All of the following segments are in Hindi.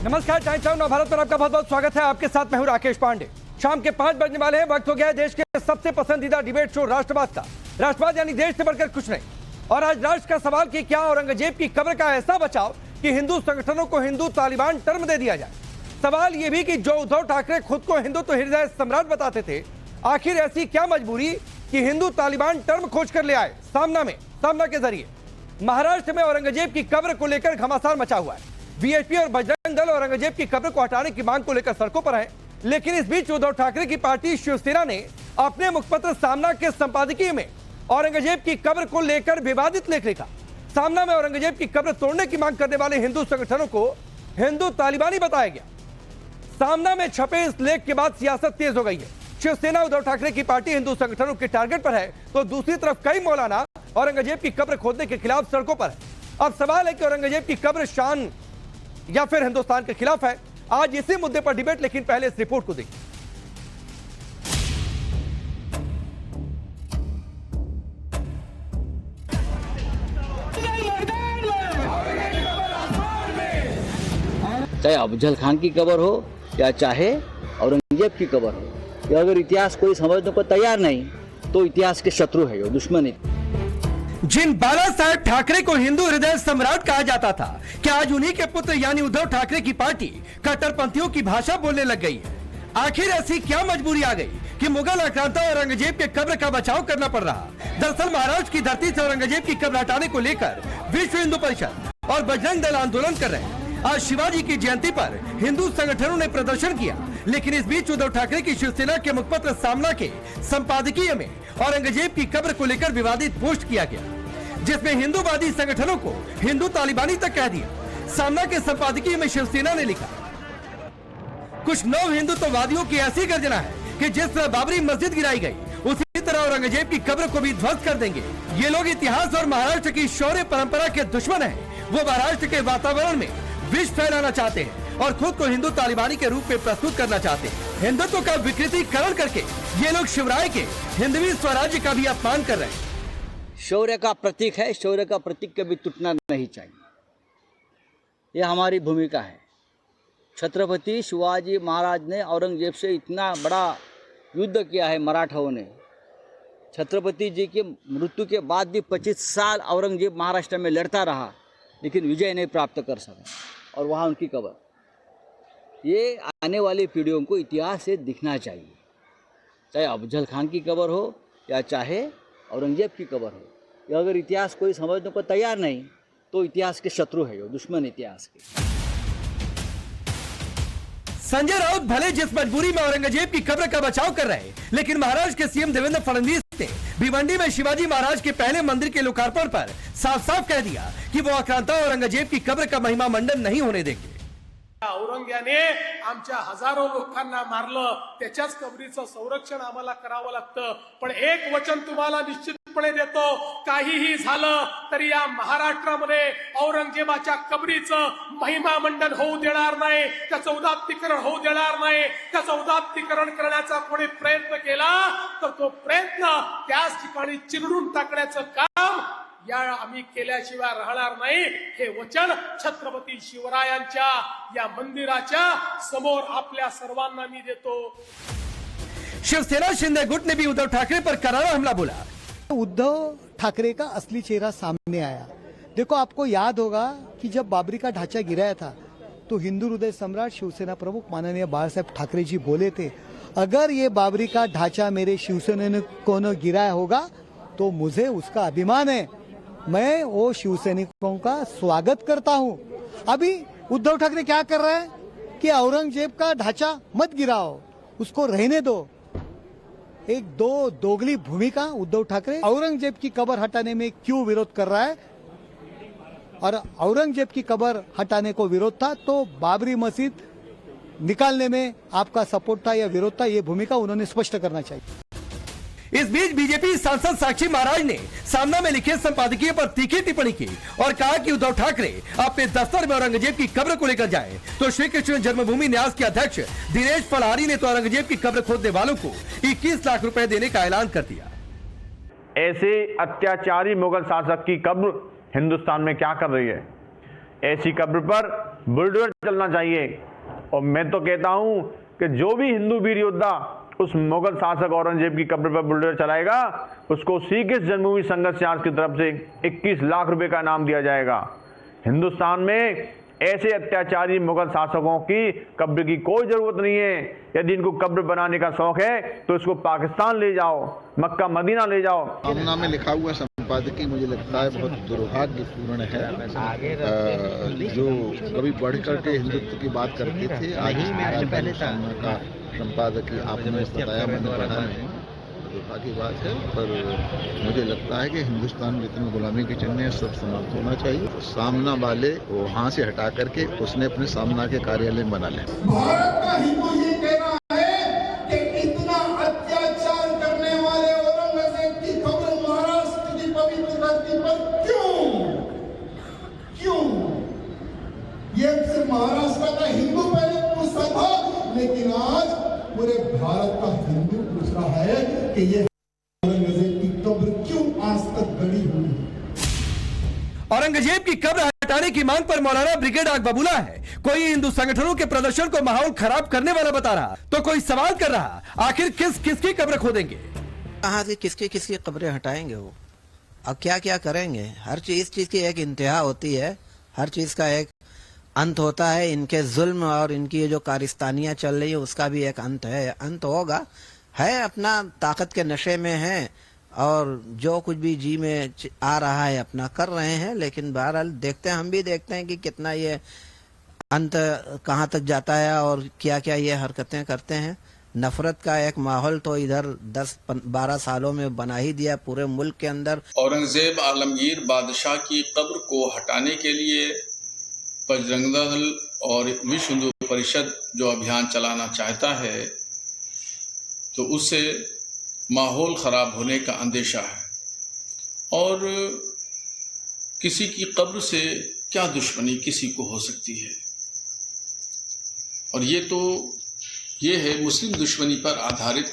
नमस्कार, टाइम्स ऑफ नवभारत पर आपका बहुत बहुत स्वागत है। आपके साथ मैं हूं राकेश पांडे। शाम के 5 बजने वाले हैं। वक्त हो गया है देश के सबसे पसंदीदा डिबेट शो राष्ट्रवाद का। राष्ट्रवाद यानी देश से बढ़कर कुछ नहीं। और आज राष्ट्र का सवाल कि क्या औरंगजेब की कब्र का ऐसा बचाव कि हिंदू संगठनों को हिंदू तालिबान टर्म दे दिया जाए। सवाल यह भी कि जो उद्धव ठाकरे खुद को हिंदुत्व हृदय सम्राट बताते थे, आखिर ऐसी क्या मजबूरी कि हिंदू तालिबान टर्म खोज कर ले आए। सामना के जरिए महाराष्ट्र में औरंगजेब की कब्र को लेकर घमासान मचा हुआ है। बीएसपी और बजरंग दल औरंगजेब की कब्र को हटाने की मांग को लेकर सड़कों पर है। लेकिन इस बीच उद्धव ठाकरे की पार्टी शिवसेना ने अपने मुखपत्र सामना के संपादकीय में औरंगजेब की कब्र को लेकर विवादित लेख लिखा। सामना में औरंगजेब की कब्र तोड़ने की मांग करने वाले हिंदू संगठनों को हिंदू तालिबानी बताया गया। सामना में छपे इस लेख के बाद सियासत तेज हो गई है। शिवसेना उद्धव ठाकरे की पार्टी हिंदू संगठनों के टारगेट पर है, तो दूसरी तरफ कई मौलाना औरंगजेब की कब्र खोदने के खिलाफ सड़कों पर है। अब सवाल है कि औरंगजेब की कब्र शान या फिर हिंदुस्तान के खिलाफ है। आज इसी मुद्दे पर डिबेट, लेकिन पहले इस रिपोर्ट को देखिए। चाहे अफजल खान की कब्र हो या चाहे औरंगजेब की कब्र हो, या अगर इतिहास कोई समझने को तैयार नहीं तो इतिहास के शत्रु है, दुश्मन है। जिन बाला साहेब ठाकरे को हिंदू हृदय सम्राट कहा जाता था, क्या आज उन्हीं के पुत्र यानी उद्धव ठाकरे की पार्टी कट्टरपंथियों की भाषा बोलने लग गई है? आखिर ऐसी क्या मजबूरी आ गई कि मुगल आक्रांता औरंगजेब के कब्र का बचाव करना पड़ रहा? दरअसल महाराष्ट्र की धरती से औरंगजेब की कब्र हटाने को लेकर विश्व हिंदू परिषद और बजरंग दल आंदोलन कर रहे हैं। आज शिवाजी की जयंती पर हिंदू संगठनों ने प्रदर्शन किया, लेकिन इस बीच उद्धव ठाकरे की शिवसेना के मुखपत्र सामना के संपादकीय में औरंगजेब की कब्र को लेकर विवादित पोस्ट किया गया, जिसमें हिंदूवादी संगठनों को हिंदू तालिबानी तक कह दिया। सामना के संपादकीय में शिवसेना ने लिखा, कुछ नव हिंदुत्ववादियों की ऐसी गर्जना है कि जिस तरह बाबरी मस्जिद गिराई गई, उसी तरह औरंगजेब की कब्र को भी ध्वस्त कर देंगे। ये लोग इतिहास और महाराष्ट्र की शौर्य परंपरा के दुश्मन हैं। वो महाराष्ट्र के वातावरण में विष फैलाना चाहते हैं और खुद को हिंदू तालिबानी के रूप में प्रस्तुत करना चाहते हैं। हिंदुत्व का विकृतीकरण करके ये लोग शिवराय के हिंदवी स्वराज्य का भी अपमान कर रहे हैं। शौर्य का प्रतीक है, शौर्य का प्रतीक कभी टूटना नहीं चाहिए। यह हमारी भूमिका है। छत्रपति शिवाजी महाराज ने औरंगजेब से इतना बड़ा युद्ध किया है मराठाओं ने। छत्रपति जी की मृत्यु के बाद भी 25 साल औरंगजेब महाराष्ट्र में लड़ता रहा, लेकिन विजय नहीं प्राप्त कर सका। और वहाँ उनकी कब्र, ये आने वाली पीढ़ियों को इतिहास से दिखना चाहिए। चाहे अफजल खान की कब्र हो या चाहे औरंगजेब की कब्र हो, या अगर इतिहास कोई समझने को तैयार नहीं तो इतिहास के शत्रु है, दुश्मन इतिहास के। संजय राउत भले जिस मजबूरी में औरंगजेब की कब्र का बचाव कर रहे हैं, लेकिन महाराष्ट्र के सीएम देवेंद्र फडणवीस ने भिवंडी में शिवाजी महाराज के पहले मंदिर के लोकार्पण पर साफ साफ कह दिया कि वो आक्रांता औरंगजेब की कब्र का महिमा मंडन नहीं होने देंगे। औरंग्याने आमच्या हजारो लोकांना मारलं, त्याच्याच कबरीचं संरक्षण आम्हाला करावं लागतं। पण एक वचन तुम्हाला निश्चितपणे देतो, काहीही झालं तरी या महाराष्ट्रामध्ये औरंगजेबाच्या कबरीचं महिमा मंडन होऊ देणार नाही, त्याचं उदात्तीकरण होऊ देणार नाही। त्याचं उदात्तीकरण करण्याचा कोणी प्रयत्न केला तर तो प्रयत्न त्याच ठिकाणी चिरडून टाकण्याचं काम या आम्ही केल्याशिवाय राहणार नाही, हे वचन छत्रपती शिवरायांच्या या मंदिराच्या समोर आपल्या सर्वांना मी देतो। शिवसेना शिंदे गुट ने भी उद्धव ठाकरे पर करारा हमला बोला। उद्धव ठाकरे का असली चेहरा सामने आया। देखो, आपको याद होगा कि जब बाबरी का ढांचा गिराया था तो हिंदू हृदय सम्राट शिवसेना प्रमुख माननीय बाला साहेब ठाकरे जी बोले थे, अगर ये बाबरी का ढांचा मेरे शिवसैनिकों ने गिराया होगा तो मुझे उसका अभिमान है, मैं वो शिवसैनिकों का स्वागत करता हूं। अभी उद्धव ठाकरे क्या कर रहे हैं कि औरंगजेब का ढांचा मत गिराओ, उसको रहने दो। एक दोगली भूमिका उद्धव ठाकरे औरंगजेब की कब्र हटाने में क्यों विरोध कर रहा है, और औरंगजेब की कब्र हटाने को विरोध था तो बाबरी मस्जिद निकालने में आपका सपोर्ट था या विरोध था, ये भूमिका उन्होंने स्पष्ट करना चाहिए। इस बीच बीजेपी सांसद साक्षी महाराज ने सामना में लिखे संपादकीय पर तीखी टिप्पणी की और कहा कि उद्धव ठाकरे अपने दफ्तर में औरंगजेब की कब्र को लेकर जाएं, तो श्री कृष्ण जन्मभूमि न्यास के अध्यक्ष दिनेश फलारी ने तो औरंगजेब की कब्र खोदने वालों को 21 लाख रुपए देने का ऐलान कर दिया। ऐसे अत्याचारी मुगल शासक की कब्र हिंदुस्तान में क्या कर रही है? ऐसी कब्र पर बुलडोजर चलना चाहिए। और मैं तो कहता हूं कि जो भी हिंदू वीर योद्धा उस मुगल शासक औरंगजेब की कब्र पर बुलडोजर चलाएगा उसको श्री कृष्ण जन्मभूमि संघर्ष समिति की तरफ से 21 लाख रुपए का इनाम दिया जाएगा। हिंदुस्तान में ऐसे अत्याचारी मुगल शासकों की कब्र की कोई जरूरत नहीं है। यदि इनको कब्र बनाने का शौक है तो इसको पाकिस्तान ले जाओ, मक्का मदीना ले जाओ। आमना में लिखा हुआ संपादकीय मुझे लगता है बहुत दुर्भाग्यपूर्ण है। जो कभी बढ़ करके हिंदुत्व की बात करते थे, आज सामना का संपादकीय आपने बताया, मैंने पढ़ा नहीं, दुर्भाग्य की बात है। पर मुझे लगता है कि हिंदुस्तान में जितनी गुलामी के चिन्ह सब समाप्त होना चाहिए। सामना वाले वहाँ से हटा करके उसने अपने सामना के कार्यालय बना लें। भारत का हिंदू ये कहना है कि इतना अत्याचार करने वाले औरंगजेब की खबर महाराष्ट्र की पवित्र धरती पर क्यों? ये सिर्फ महाराष्ट्र का हिंदू पहले पूछता था, लेकिन आज पूरे भारत का हिंदू पूछ रहा है कि ये औरंगजेब की कब्र क्यों आज तक गड़ी हुई है। औरंगजेब की कब्र हटाने की मांग पर मौलाना ब्रिगेड आग बबूला है। कोई हिंदू संगठनों के प्रदर्शन को माहौल खराब करने वाला बता रहा तो कोई सवाल कर रहा, आखिर किसकी कब्र खोदेंगे? कहाँ से किसकी कब्रें हटाएंगे वो, अब क्या क्या करेंगे? हर चीज की एक इंतहा होती है, हर चीज का एक अंत होता है। इनके जुल्म और इनकी ये जो कारिस्तानियां चल रही है उसका भी एक अंत है, अंत होगा। है अपना ताकत के नशे में है और जो कुछ भी जी में आ रहा है अपना कर रहे हैं, लेकिन बहरहाल देखते हैं, हम भी देखते हैं कि कितना ये अंत कहाँ तक जाता है और क्या क्या ये हरकतें करते हैं। नफरत का एक माहौल तो इधर 10-12 सालों में बना ही दिया पूरे मुल्क के अंदर। औरंगजेब आलमगीर बादशाह की कब्र को हटाने के लिए बजरंग दल और विश्व हिंदू परिषद जो अभियान चलाना चाहता है तो उससे माहौल ख़राब होने का अंदेशा है। और किसी की कब्र से क्या दुश्मनी किसी को हो सकती है, और ये है मुस्लिम दुश्मनी पर आधारित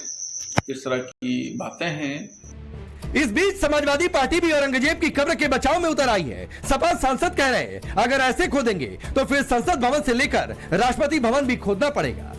इस तरह की बातें हैं। इस बीच समाजवादी पार्टी भी औरंगजेब की कब्र के बचाव में उतर आई है। सपा सांसद कह रहे हैं अगर ऐसे खोदेंगे तो फिर संसद भवन से लेकर राष्ट्रपति भवन भी खोदना पड़ेगा।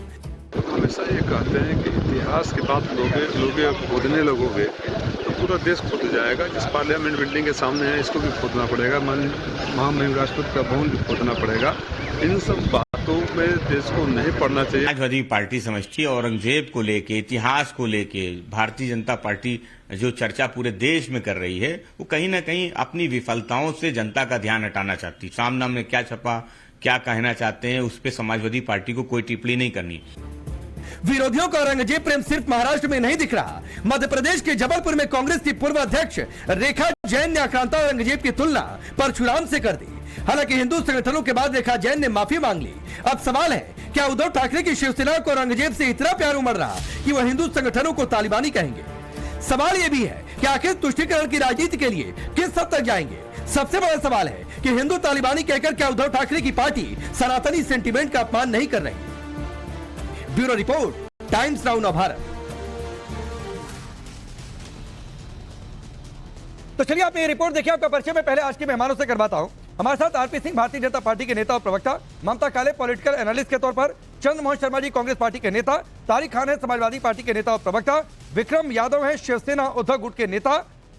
हमेशा ये कहते हैं कि इतिहास के बाद लोग खोदने लगोगे तो पूरा देश खोद जाएगा। जिस पार्लियामेंट बिल्डिंग के सामने है इसको भी खोदना पड़ेगा, महामहिम राष्ट्रपति का भवन भी खोदना पड़ेगा। इन सब बातों में देश को नहीं पढ़ना चाहिए। समाजवादी पार्टी समझती है औरंगजेब को लेके, इतिहास को लेके भारतीय जनता पार्टी जो चर्चा पूरे देश में कर रही है वो कहीं ना कहीं अपनी विफलताओं से जनता का ध्यान हटाना चाहती। सामना में क्या छपा, क्या कहना चाहते हैं, उस पर समाजवादी पार्टी को कोई टिप्पणी नहीं करनी। विरोधियों का औरंगजेब प्रेम सिर्फ महाराष्ट्र में नहीं दिख रहा। मध्य प्रदेश के जबलपुर में कांग्रेस की पूर्व अध्यक्ष रेखा जैन ने आक्रांता औरंगजेब की तुलना परशुराम से कर दी। हालांकि हिंदू संगठनों के बाद रेखा जैन ने माफी मांग ली। अब सवाल है, क्या उद्धव ठाकरे की शिवसेना को औरंगजेब से इतना प्यार उमड़ रहा कि वह हिंदू संगठनों को तालिबानी कहेंगे? सवाल यह भी है कि आखिर तुष्टीकरण की राजनीति के लिए किस हद तक जाएंगे? सबसे बड़ा सवाल है कि हिंदू तालिबानी कहकर क्या उद्धव ठाकरे की पार्टी सनातनी सेंटीमेंट का अपमान नहीं कर रही? ब्यूरो रिपोर्ट, टाइम्स नाउ नव भारत। तो चलिए आपने ये रिपोर्ट देखी। आपका परिचय मैं पहले आज के मेहमानों से करवाता हूं। हमारे साथ आरपी सिंह भारतीय जनता पार्टी के नेता और प्रवक्ता, ममता काले पॉलिटिकल एनालिस्ट के तौर पर, चंद्रमोहन शर्मा जी कांग्रेस पार्टी के नेता, तारिक खान है समाजवादी पार्टी के नेता और प्रवक्ता, विक्रम यादव है शिवसेना उद्धव गुट के नेता,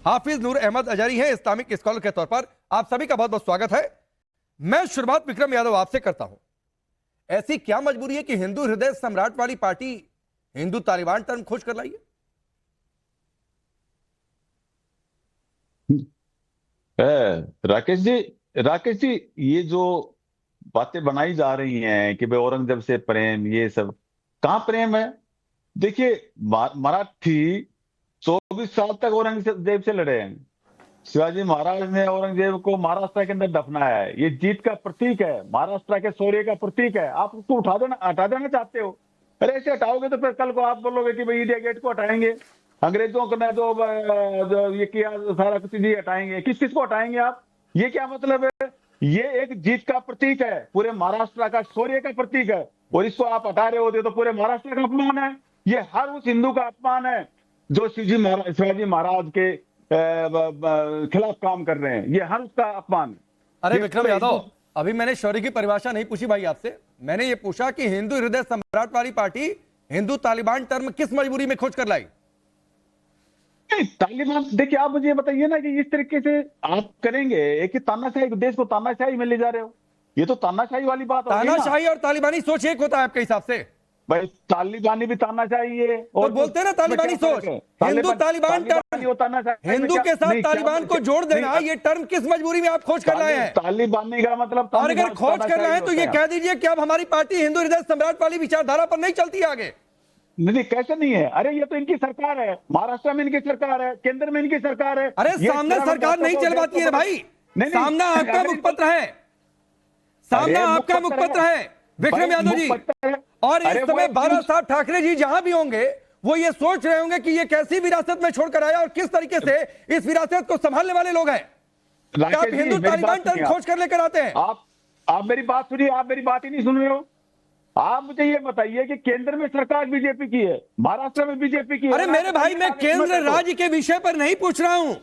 हाफिज नूर अहमद अजहरी है इस्लामिक स्कॉलर के तौर पर। आप सभी का बहुत बहुत स्वागत है। मैं शुरुआत विक्रम यादव आपसे करता हूं। ऐसी क्या मजबूरी है कि हिंदू हृदय सम्राट वाली पार्टी हिंदू तालिबान टर्म खोज कर लाई है? राकेश जी ये जो बातें बनाई जा रही हैं कि भाई औरंगजेब से प्रेम, ये सब कहां प्रेम है? देखिए मराठी 24 साल तक औरंगजेब से लड़े हैं। शिवाजी महाराज ने औरंगजेब को महाराष्ट्र के अंदर दफनाया है। ये जीत का प्रतीक है, महाराष्ट्र के शौर्य का प्रतीक है। आप उसको हटा देना चाहते हो? अरे ऐसे हटाओगे तो फिर कल को आप बोलोगे कि भाई इंडिया गेट को हटाएंगे, अंग्रेजों को जो ये किया सारा कुछ नहीं हटाएंगे। किस को हटाएंगे आप? ये क्या मतलब है? ये एक जीत का प्रतीक है, पूरे महाराष्ट्र का शौर्य का प्रतीक है, और इसको आप हटा रहे होते तो पूरे महाराष्ट्र का अपमान है। ये हर उस हिंदू का अपमान है जो शिवाजी महाराज के खिलाफ काम कर रहे हैं। ये हर उसका अपमान है। अरे विक्रम यादव, अभी मैंने शौर्य की परिभाषा नहीं पूछी भाई आपसे, मैंने ये पूछा कि हिंदू हृदय सम्राट वाली पार्टी हिंदू तालिबान टर्म किस मजबूरी में खोज कर लाई? तालिबान, देखिए आप मुझे ये बताइए ना कि इस तरीके से आप करेंगे एक ही तानाशाही, देश को तानाशाही में ले जा रहे हो, ये तो तानाशाही वाली बात हो गई ना। तानाशाही और तालिबानी सोच एक होता है आपके हिसाब से? भाई तालिबानी भी तानाशाही है, तो बोलते हैं ना तालिबानी सोच, हिंदू तालिबान टर्म, हिंदू के साथ तालिबान को जोड़ देना, ये टर्म किस मजबूरी में आप खोज कर लाए हैं? तालिबानी का मतलब, और अगर खोज कर रहे हैं तो ये कह दीजिए कि अब हमारी पार्टी हिंदू हृदय सम्राट वाली विचारधारा पर नहीं चलती आगे। नहीं, कैसे नहीं है? अरे ये तो इनकी सरकार है, महाराष्ट्र में इनकी सरकार है, केंद्र में इनकी सरकार है। अरे सामने सरकार नहीं चल पाती है भाई, सामना आपका मुखपत्र है, सामना आपका मुखपत्र है विक्रम यादव जी। और इस समय बाला साहब ठाकरे जी जहां भी होंगे वो ये सोच रहे होंगे कि ये कैसी विरासत में छोड़कर आया और किस तरीके से इस विरासत को संभालने वाले लोग हैं। आप हिंदू तालिबान टर्म खोज कर लेकर आते हैं। आप मेरी बात सुनिए, आप मेरी बात ही नहीं सुन रहे हो। आप मुझे ये बताइए कि केंद्र में सरकार बीजेपी की है, महाराष्ट्र में बीजेपी की है। अरे मेरे भाई, मैं केंद्र राज्य के विषय पर नहीं पूछ रहा हूं,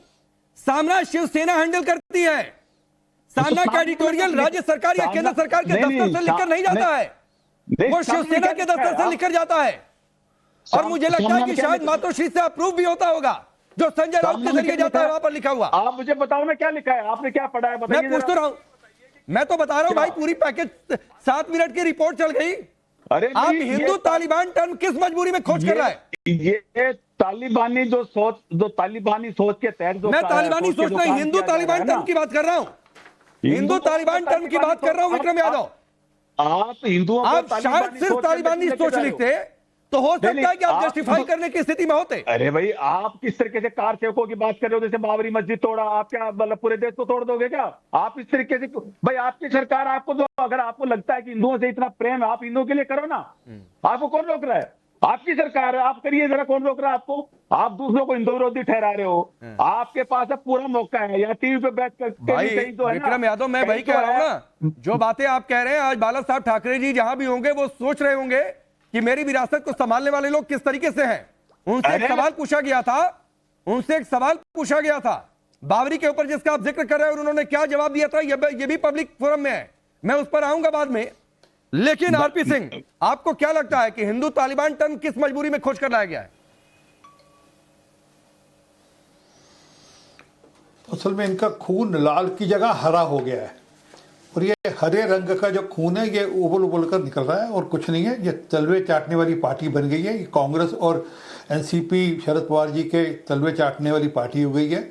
सामना शिवसेना हैंडल करती है, सामना का एडिटोरियल राज्य सरकार या केंद्र सरकार के दफ्तर से लिखकर नहीं जाता है, वो शिवसेना के दफ्तर से लिखकर जाता है। और मुझे लगता है कि शायद मातोश्री से अप्रूव भी होता होगा, जो संजय राउत के जरिए जाता है वहां पर लिखा हुआ। आप मुझे बताओ ना क्या लिखा है, आपने क्या पढ़ा है बताइए। मैं पूछ तो रहा हूं, मैं तो बता रहा हूं भाई, पूरी पैकेज 7 मिनट की रिपोर्ट चल गई। अरे आप हिंदू तालिबान टर्म किस मजबूरी में खोज कर रहा है? ये तालिबानी जो तालिबानी सोच के तहत, मैं तालिबानी सोच नहीं, हिंदू तालिबान टर्म की बात कर रहा हूं, हिंदू तालिबान टर्म की बात कर रहा हूं विक्रम यादव। आप हिंदुओं, आप शायद सिर्फ तालिबानी सोच लिखते तो हो सकता है कि आप जस्टिफाई करने की स्थिति में होते। अरे भाई, आप किस तरीके से कार सेवकों की बात कर रहे हो, जैसे बाबरी मस्जिद तोड़ा, आप क्या मतलब पूरे देश को तोड़ दोगे क्या? आप इस तरीके से भाई, आपकी सरकार आपको जो, अगर आपको लगता है कि हिंदुओं से इतना प्रेम है, आप हिंदुओं के लिए करो ना, आपको कौन रोक रहा है? आपकी सरकार है, आप करिए जरा, कौन रोक रहा है आपको? आप दूसरों को हिंदू विरोधी ठहरा रहे हो, आपके पास अब पूरा मौका है, या टीवी पे बैठ कर विक्रम यादव, मैं वही कह रहा हूं ना, जो बातें आप कह रहे हैं, आज बाला साहब ठाकरे जी जहां भी होंगे वो सोच रहे होंगे कि मेरी विरासत को संभालने वाले लोग किस तरीके से हैं। उनसे एक सवाल पूछा गया था, बाबरी के ऊपर जिसका आप जिक्र कर रहे हैं, और उन्होंने क्या जवाब दिया था, ये भी पब्लिक फोरम में है, मैं उस पर आऊंगा बाद में। लेकिन आरपी सिंह, आपको क्या लगता है कि हिंदू तालिबान टर्म किस मजबूरी में खोज कर लाया गया है? असल में इनका खून लाल की जगह हरा हो गया है, और ये हरे रंग का जो खून है ये उबल उबल कर निकल रहा है, और कुछ नहीं है, ये तलवे चाटने वाली पार्टी बन गई है। ये कांग्रेस और एनसीपी शरद पवार जी के तलवे चाटने वाली पार्टी हो गई है।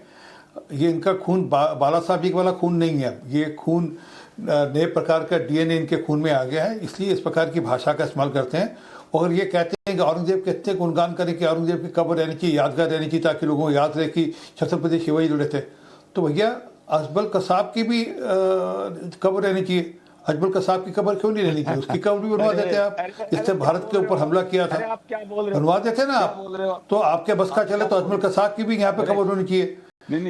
ये इनका खून बाला साहब जी वाला खून नहीं है, ये खून नए प्रकार का डीएनए इनके खून में आ गया है, इसलिए इस प्रकार की भाषा का इस्तेमाल करते हैं। और ये कहते हैं कि औरंगजेब के इतने गुणगान करें कि औरंगजेब की कब्र रहनी चाहिए, यादगार रहनी चाहिए, ताकि लोगों को याद रहे कि छत्रपति शिवाजी जुड़े थे। तो भैया अजमल कसाब की भी कब्र रहनी चाहिए, अजमल कसाब की कब्र क्यों नहीं रहनी चाहिए? उसकी कब्र भी बनवा देते आप, जिससे भारत के ऊपर हमला किया था, बनवा देते ना आप। तो आपके बस का चले तो अजमल कसाब की भी यहाँ पे कब्र होनी चाहिए।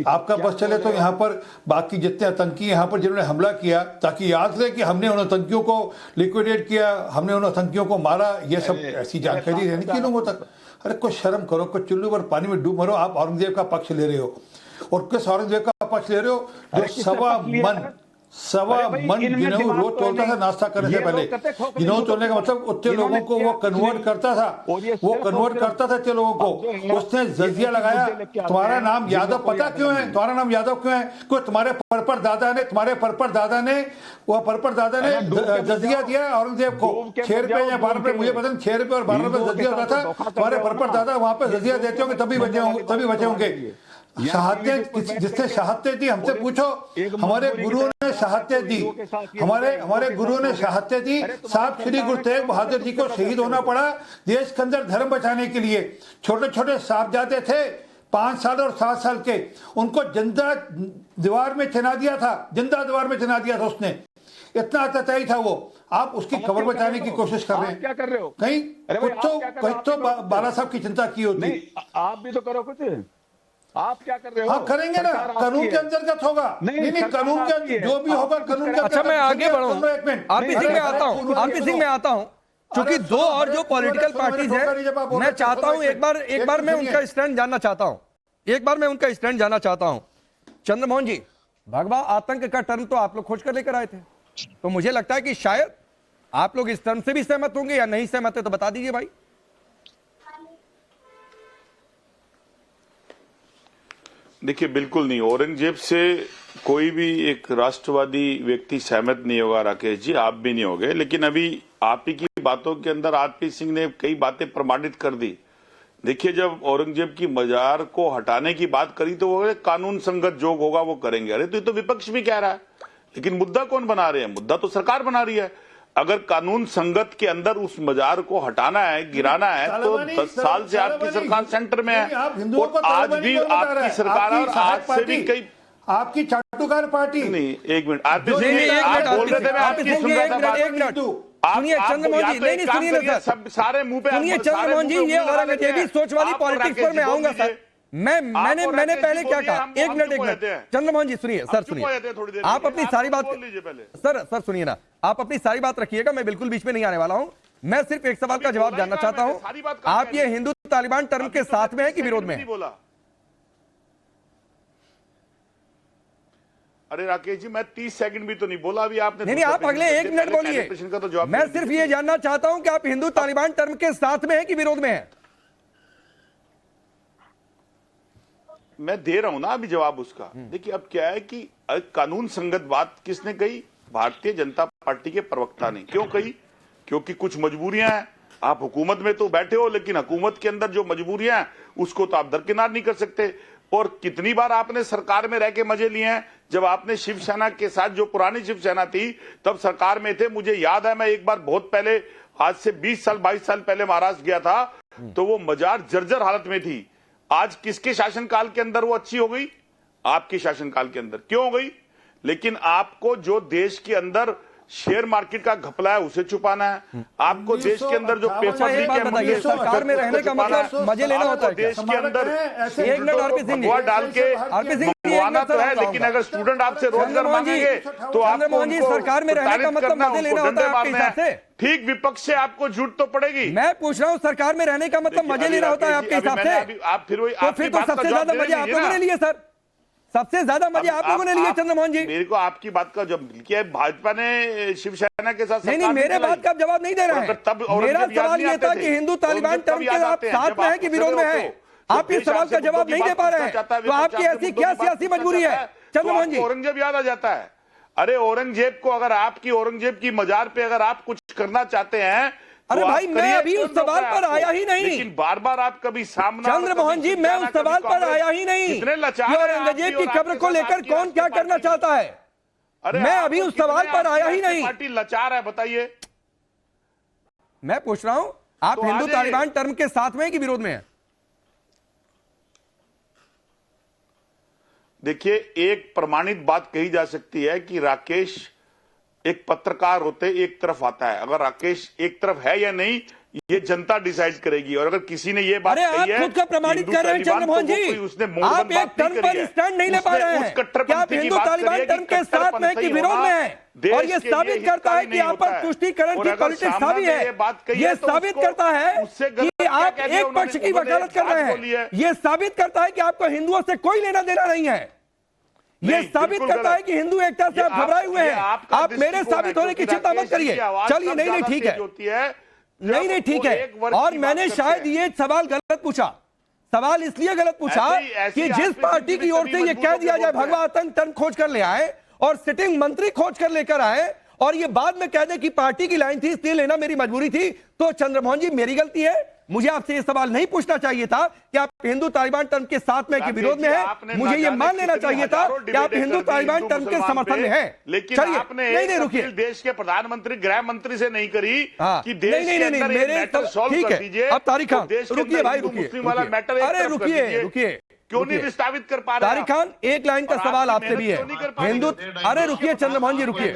आपका बस चले तो यहाँ पर बाकी जितने आतंकी यहाँ पर जिन्होंने हमला किया, ताकि याद रहे कि हमने उन आतंकियों को लिक्विडेट किया, हमने उन आतंकियों को मारा, ये सब ऐसी जानकारी रहनी चाहिए लोगों तक। अरे कुछ शर्म करो, कुछ चुल्लू पर पानी में डूब मरो। आप औरंगजेब का पक्ष ले रहे हो, और किस औरंगजेब का पक्ष ले रहे हो? जो सवा मन गिनहू रोज तोड़ता था नाश्ता करने से पहले। गिनहू तोड़ने का मतलब उतने लोगों को वो कन्वर्ट करता था, इतने लोगों को। उसने जजिया लगाया। तुम्हारा नाम यादव पता क्यों है? तुम्हारा नाम यादव क्यों है? कोई तुम्हारे परपर दादा ने जजिया दिया औरंगजेब को 6 रुपए या 12 रुपए, मुझे पता नहीं, 6 रुपए और 12 रुपए जजिया होता था। तुम्हारे परपर दादा वहां पे जजिया देते होंगे, तभी बचे होंगे। शहादतें जिसने शहादतें दी, हमसे पूछो। हमारे गुरुओं ने शहादतें दी, हमारे गुरुओं ने शहादतें दी। साहब श्री गुरु तेग बहादुर जी को शहीद होना पड़ा देश के अंदर धर्म बचाने के लिए। छोटे छोटे साहबजादे थे 5 साल और 7 साल के, उनको जिंदा दीवार में चना दिया था उसने। इतना अत्याचारी था वो। आप उसकी खबर बचाने की कोशिश कर रहे हैं। क्या कर रहे हो? कहीं कुछ तो बाला साहब की चिंता की होती। आप भी तो करो कुछ। आप क्या कर रहे हो? हाँ करेंगे ना, कानून के अंतर्गत होगा। नहीं कानून के जो भी होगा कानून के। अच्छा मैं आगे बढ़ूँ, आरपी सिंह में आता हूँ, क्योंकि 2 और जो पॉलिटिकल पार्टीज है, मैं चाहता हूँ एक बार मैं उनका स्टैंड जानना चाहता हूँ। चंद्रमोहन जी, भगवा आतंक का टर्म तो आप लोग खोज कर लेकर आए थे। तो मुझे लगता है कि शायद आप लोग इस टर्म से भी सहमत होंगे, या नहीं सहमत है तो बता दीजिए भाई। देखिए, बिल्कुल नहीं, औरंगजेब से कोई भी एक राष्ट्रवादी व्यक्ति सहमत नहीं होगा राकेश जी, आप भी नहीं होगे। लेकिन अभी आप ही की बातों के अंदर आरपी सिंह ने कई बातें प्रमाणित कर दी। देखिए, जब औरंगजेब की मजार को हटाने की बात करी तो वो कानून संगत जो होगा वो करेंगे। अरे तो ये तो विपक्ष भी कह रहा है, लेकिन मुद्दा कौन बना रहे हैं? मुद्दा तो सरकार बना रही है। अगर कानून संगत के अंदर उस मजार को हटाना है, गिराना है, तो 10 साल से आपकी सरकार सेंटर में है और आज भी आपकी सरकार और आज से भी कई आपकी चाटुकार पार्टी नहीं। एक मिनट, आप बोल रहे थे, मैं आपकी सुन रहा था। सुनिए चंद्रमोहन जी, नहीं सुनिए ना सर, सब सारे मुंह पे। सुनिए चंद्रमोहन जी, ये औरंगजेबी सोच वाली पॉलिटिक्स पर मैं आऊंगा सर। मैंने पहले क्या कहा, एक मिनट चंद्रमोहन जी सुनिए सर, सुनिए आप अपनी सारी बात सर सुनिए ना, आप अपनी सारी बात रखिएगा, मैं बिल्कुल बीच में नहीं आने वाला हूं। मैं सिर्फ एक सवाल का जवाब जानना चाहता हूं, आप ये हिंदू तालिबान टर्म के साथ में है कि विरोध में है? अरे राकेश जी, मैं 30 सेकंड भी तो नहीं बोला अभी आपने। नहीं, आप अगले 1 मिनट बोलिए। मैं सिर्फ ये जानना चाहता हूं कि आप हिंदू तालिबान टर्म के साथ में है कि विरोध में है? मैं दे रहा हूं ना अभी जवाब उसका। देखिए, अब क्या है कि कानून संगत बात किसने कही? भारतीय जनता पार्टी के प्रवक्ता ने। क्यों कही? क्योंकि कुछ मजबूरियां हैं। आप हुकूमत में तो बैठे हो, लेकिन हुकूमत के अंदर जो मजबूरियां हैं उसको तो आप दरकिनार नहीं कर सकते। और कितनी बार आपने सरकार में रह के मजे लिए हैं? जब आपने शिवसेना के साथ, जो पुरानी शिवसेना थी, तब सरकार में थे। मुझे याद है, मैं एक बार बहुत पहले, आज से 20 साल 22 साल पहले महाराष्ट्र गया था, तो वो मजार जर्जर हालत में थी। आज किसके शासनकाल के अंदर वो अच्छी हो गई? आपके शासनकाल के अंदर। क्यों हो गई? लेकिन आपको जो देश के अंदर शेयर मार्केट का घपला है उसे छुपाना है। आपको देश के अंदर जो पेपर लीक है, सरकार में रहने का मतलब मजे लेना होता है। देश के अंदर एक मिनट आरपी सिंह जी, डाल के मंगवाना तो है, लेकिन अगर स्टूडेंट आपसे रोजगार मांगेंगे तो आपको सरकार में रहने का मतलब मजे लेना होता है आपके हिसाब से? ठीक, विपक्ष से आपको झूठ तो पड़ेगी। मैं पूछ रहा हूँ, सरकार में रहने का मतलब मजे लेना होता है आपके हिसाब से? आप फिर तो सबसे ज्यादा मजे आप लोगों ने लिए सर, सबसे ज्यादा मजे आप लोगों ने लिए चंद्रमोहन जी। मेरे को आपकी बात का जब किया, भाजपा ने शिवसेना के साथ नहीं, मेरे बात का जवाब नहीं दे रहे हैं। मेरा सवाल ये था कि हिंदू तालिबान टर्म के आप साथ में है कि विरोध में है? आप इस सवाल का जवाब नहीं दे पा रहे हैं, तो आपकी ऐसी क्या सियासी मजबूरी है चंद्रमोहन जी? औरंगजेब याद आ जाता है। अरे औरंगजेब को, अगर आपकी औरंगजेब की मजार पे अगर आप कुछ करना चाहते हैं, अरे भाई मैं अभी उस सवाल पर आया ही नहीं। लेकिन बार बार आप कभी सामना, चंद्रमोहन जी मैं उस सवाल पर आया ही नहीं। औरंगजेब की कब्र को लेकर कौन क्या करना चाहता है, मैं अभी उस सवाल पर आया ही नहीं। पार्टी लाचार है, बताइए। मैं पूछ रहा हूं, आप हिंदू तालिबान टर्म के साथ में है कि विरोध में है? देखिए, एक प्रमाणित बात कही जा सकती है कि राकेश एक पत्रकार होते एक तरफ आता है। अगर राकेश एक तरफ है या नहीं, ये जनता डिसाइड करेगी। और अगर किसी ने ये बात कही है, खुद का प्रमाणित कर रहे हैं चंद्रमोहन जी, आप एक टर्म पर स्टैंड नहीं ले पा रहे हैं। क्या आप हिंदू तालिबान टर्म के साथ में कि विरोध में हैं? और ये साबित करता है कि आप पर तुष्टीकरण की पॉलिटिक्स हावी है। ये साबित करता है कि आप एक पक्ष की वकालत कर रहे हैं। ये साबित करता है कि आपको हिंदुओं से कोई लेना देना नहीं है। ये साबित करता है कि हिंदू एकता से आप घबराए हुए हैं। आप मेरे साबित होने की चिंता मत करिए। चलिए, नहीं ठीक है, नहीं ठीक है। और मैंने शायद ये सवाल गलत पूछा। सवाल इसलिए गलत पूछा कि जिस पार्टी की ओर से ये कह दिया जाए भगवा आतंक टर्म खोज कर ले आए और सिटिंग मंत्री खोज कर लेकर आए, और ये बाद में कह दे कि पार्टी की लाइन थी इसलिए लेना मेरी मजबूरी थी, तो चंद्रमोहन जी मेरी गलती है। मुझे आपसे ये सवाल नहीं पूछना चाहिए था कि आप हिंदू तालिबान टर्म के साथ में कि विरोध में है। मुझे ये मान लेना चाहिए था कि आप हिंदू तालिबान टर्म के समर्थन में हैं। लेकिन आपने नहीं रुकिए, देश के प्रधानमंत्री गृह मंत्री से नहीं करी कि देश नहीं मेरे ठीक है। अब तारिक खान रुकिए भाई, रुकिए, अरे रुकिए, क्यों नहीं विस्थापित कर पा रहे? तारिक खान, एक लाइन का सवाल आपसे भी है। हिंदू, अरे रुकिए चंद्रमोहन जी, रुकिए,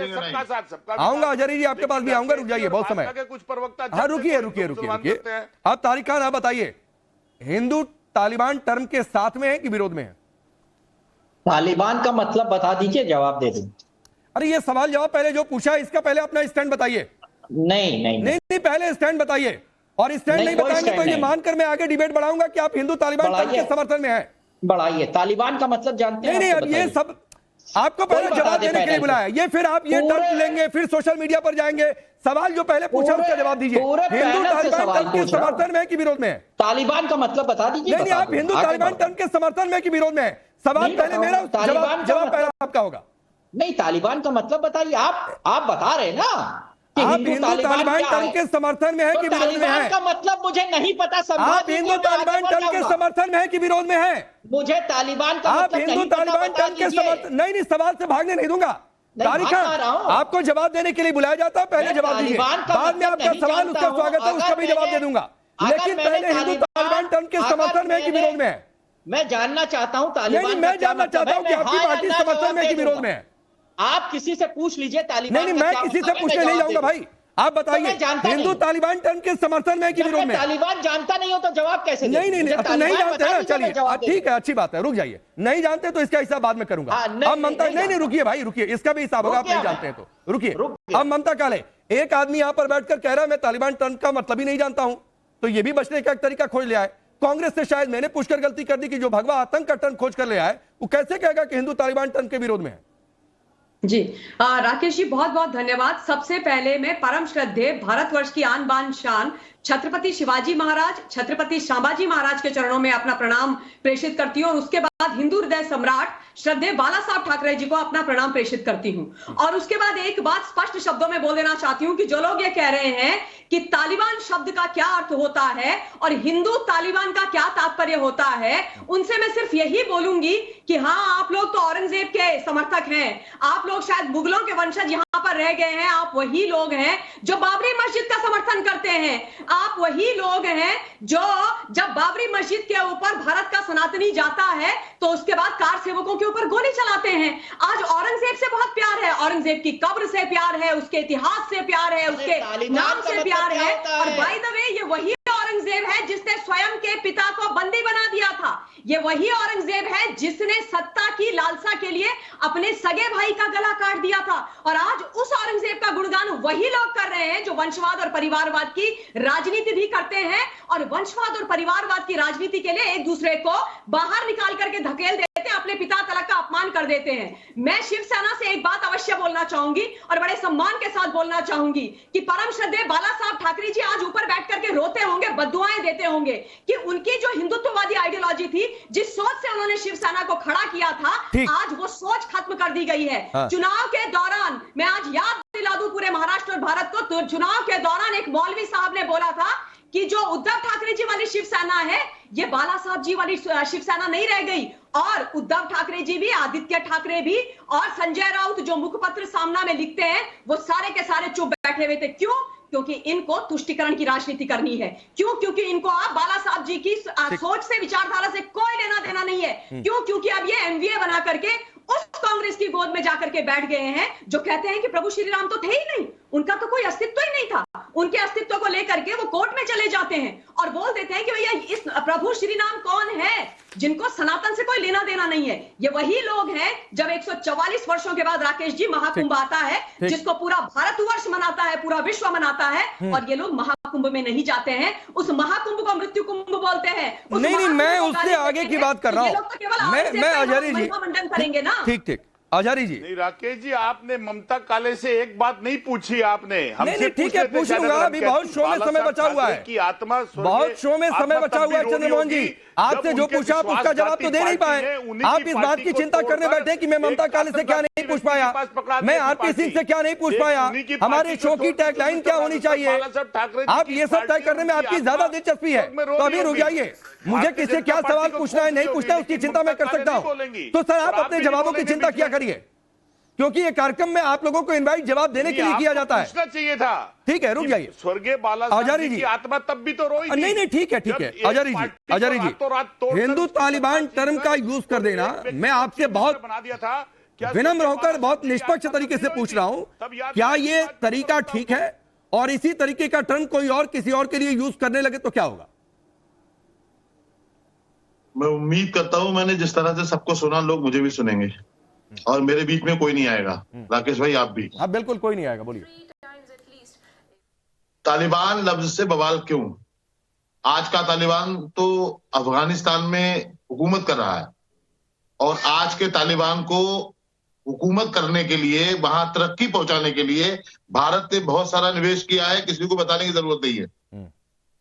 आऊंगा अजरी जी आपके पास भी आऊंगा, रुक जाइए, बहुत समय। कुछ प्रवक्ता, हाँ रुकिए। अब तारिक खान आप बताइए, हिंदू तालिबान टर्म के साथ में है कि विरोध में है? तालिबान का मतलब बता दीजिए, जवाब दे दूं। अरे ये सवाल जवाब पहले जो पूछा इसका पहले अपना स्टैंड बताइए। नहीं, पहले स्टैंड बताइए। और स्टैंड नहीं बताएंगे तो ये मानकर मैं आगे डिबेट बढ़ाऊंगा कि आप हिंदू तालिबान टर्म के समर्थन में हैं। बढ़ाइए। तालिबान का मतलब जानते हैं? नहीं, अब ये सब आपको पहले जवाब देने के लिए बुलाया, ये फिर आप ये टर्म लेंगे, फिर सोशल मीडिया पर जाएंगे। सवाल जो पहले पूछा उसका जवाब दीजिए। हिंदू तालिबान टर्म के समर्थन में है कि विरोध में है? तालिबान का मतलब बता दीजिए। नहीं, आप हिंदू तालिबान टर्म के समर्थन में है कि विरोध में है? सवाल पहले मेरा, जवाब पहले आपका होगा। नहीं, तालिबान का मतलब बताइए। आप बता रहे ना कि आप हिंदू तालिबान टर्म के समर्थन में है कि विरोध में है? का मतलब मुझे नहीं पता। आप हिंदू तालिबान टर्म के समर्थन में है कि विरोध में है? मुझे तालिबान का आप हिंदू तालिबान टर्म के समर्थन, नहीं, सवाल से भागने नहीं दूंगा। तारिका, आपको जवाब देने के लिए बुलाया जाता है, पहले जवाब दीजिए, बाद में आपका सवाल, उसका स्वागत है, उसका भी जवाब दे दूंगा। लेकिन पहले हिंदू तालिबान टर्म के समर्थन में है कि विरोध में है? मैं जानना चाहता हूँ तालिबान। नहीं, मैं जानना चाहता हूँ कि आपकी पार्टी समर्थन में है कि विरोध में है? आप किसी से पूछ लीजिए तालिबान। नहीं, मैं किसी से पूछने नहीं जाऊंगा भाई, आप बताइए हिंदू तालिबान टर्म के समर्थन में है कि विरोध में? तालिबान जानता नहीं हो तो जवाब कैसे? नहीं, अब तो नहीं जानते ना, चलिए ठीक है, अच्छी बात है, रुक जाइए। नहीं जानते तो इसका हिसाब बाद में करूंगा। अब ममता, नहीं, रुकिए भाई, रुकिए, इसका भी हिसाब होगा। आप नहीं जानते हैं तो रुकिए। अब ममता काले, एक आदमी यहां पर बैठकर कह रहा है मैं तालिबान टर्म का मतलब ही नहीं जानता हूं, तो ये भी बचने का एक तरीका खोज लिया है। कांग्रेस से शायद मैंने पूछकर गलती कर दी कि जो भगवा आतंक का टर्म खोज कर ले आए, वो कैसे कहेगा कि हिंदू तालिबान टर्म के विरोध में है? जी राकेश जी, बहुत बहुत धन्यवाद। सबसे पहले मैं परम श्रद्धेय भारतवर्ष की आन बान शान छत्रपति शिवाजी महाराज, छत्रपति संभाजी महाराज के चरणों में अपना प्रणाम प्रेषित करती हूँ, और उसके बाद हिंदू हृदय सम्राट श्रद्धेय बाला साहब ठाकरे जी को अपना प्रणाम प्रेषित करती हूँ। और उसके बाद एक बात स्पष्ट शब्दों में बोल देना चाहती हूँ कि जो लोग ये कह रहे हैं कि तालिबान शब्द का क्या अर्थ होता है और हिंदू तालिबान का क्या तात्पर्य होता है, उनसे मैं सिर्फ यही बोलूंगी कि हाँ, आप लोग तो औरंगजेब के समर्थक हैं, आप लोग शायद मुगलों के वंशज यहाँ पर रह गए हैं, आप वही लोग हैं जो बाबरी मस्जिद का समर्थन करते हैं, आप वही लोग हैं जो जब बाबरी मस्जिद के ऊपर भारत का सनातनी जाता है तो उसके बाद कार सेवकों के ऊपर गोली चलाते हैं। आज औरंगजेब से बहुत प्यार है, औरंगजेब की कब्र से प्यार है, उसके इतिहास से प्यार है, उसके नाम से प्यार है। और बाय द वे, ये वही औरंगजेब है जिसने स्वयं के पिता को बंदी बना दिया था। ये वही औरंगजेब है जिसने सत्ता की लालसा के लिए अपने सगे भाई का गला काट दिया था। और आज उस औरंगजेब का गुणगान वही लोग कर रहे हैं जो वंशवाद और परिवारवाद की राजनीति भी करते हैं, और वंशवाद और परिवारवाद की राजनीति के लिए एक दूसरे को बाहर निकाल करके धकेल देते हैं, अपने पिता तलक का अपमान कर देते हैं। मैं शिवसेना से एक बात अवश्य बोलना चाहूंगी और बड़े सम्मान के साथ बोलना चाहूंगी कि परम श्रद्धेय बाला साहब ठाकरे जी आज ऊपर बैठ करके रोते होंगे, बद्दुआएं देते होंगे कि उनकी जो हिंदुत्ववादी आइडियोलॉजी थी, जिस सोच से उन्होंने शिवसेना को खड़ा किया था, आज वो सोच खत्म कर दी गई है। चुनाव के दौरान मैं आज याद दिला दूं पूरे महाराष्ट्र और भारत को, तो चुनाव के दौरान एक मौलवी साहब ने बोला था कि जो उद्धव ठाकरे जी वाली शिवसेना है, ये बाला साहब जी वाली शिवसेना नहीं रह गई। और उद्धव ठाकरे जी भी, आदित्य ठाकरे भी और संजय राउत जो मुखपत्र सामना में लिखते हैं, वो सारे के सारे चुप बैठे हुए थे। क्यों? क्योंकि इनको तुष्टिकरण की राजनीति करनी है। क्यों? क्योंकि इनको आप बाला साहब जी की सोच से, विचारधारा से कोई लेना देना नहीं है। क्यों? क्योंकि अब ये एमवीए बना करके उस कांग्रेस की गोद में जाकर के बैठ गए हैं जो कहते हैं कि प्रभु श्री राम तो थे ही नहीं, उनका तो कोई अस्तित्व ही नहीं था। उनके अस्तित्व को लेकर के वो कोर्ट में चले जाते हैं और बोल देते हैं कि भैया इस प्रभु श्री राम कौन है, जिनको सनातन से कोई लेना देना नहीं है। ये वही लोग हैं जब 144 वर्षों के बाद राकेश जी महाकुंभ आता है, जिसको पूरा भारतवर्ष मनाता है, पूरा विश्व मनाता है, और ये लोग महाकुंभ में नहीं जाते हैं। उस महाकुंभ को मृत्यु कुंभ बोलते हैं। नहीं, मैं उससे आगे की बात कर रहा हूँ। मैं आचार्य जी मंडन करेंगे ना। ठीक आचार्य जी। नहीं राकेश जी, आपने ममता काले से एक बात नहीं पूछी आपने हमसे। ठीक है, पूछूंगा, अभी बहुत शो में समय बचा हुआ है, कि आत्मा बहुत शो में समय बचा हुआ है। चंद्रमोहन जी, आपसे जो पूछा आप उसका जवाब तो दे नहीं पाए। आप इस बात की चिंता करने बैठे कि मैं ममता काले से क्या नहीं पूछ पाया, मैं आरपी सिंह से क्या नहीं पूछ पाया, हमारे शो की टैगलाइन क्या होनी चाहिए। आप ये सब तय करने में आपकी ज्यादा दिलचस्पी है, तो अभी रुक जाइए। मुझे किससे क्या सवाल पूछना है नहीं पूछना, उसकी चिंता मैं कर सकता हूं। तो सर, आप अपने जवाबों की चिंता किया करिए, क्योंकि ये कार्यक्रम में आप लोगों को इनवाइट जवाब देने के लिए किया जाता है। पूछना चाहिए था। ठीक है, रुक जाइए। स्वर्गीय बाला आचार्य जी की आत्मा तब भी तो रोई। नहीं, ठीक है आचार्य जी, हिंदू तालिबान टर्म का यूज कर देना, मैं आपसे बहुत विनम्र होकर बहुत निष्पक्ष तरीके से पूछ रहा हूं, क्या ये तरीका ठीक है? और इसी तरीके का टर्म कोई और किसी और के लिए यूज करने लगे तो क्या होगा? मैं उम्मीद करता हूं, मैंने जिस तरह से सबको सुना, लोग मुझे भी सुनेंगे और मेरे बीच में कोई नहीं आएगा। राकेश भाई, आप भी। हाँ, बिल्कुल कोई नहीं आएगा, बोलिए। तालिबान लफ्ज से बवाल क्यों? आज का तालिबान तो अफगानिस्तान में हुकूमत कर रहा है और आज के तालिबान को हुकूमत करने के लिए, वहां तरक्की पहुंचाने के लिए भारत ने बहुत सारा निवेश किया है, किसी को बताने की जरूरत नहीं है।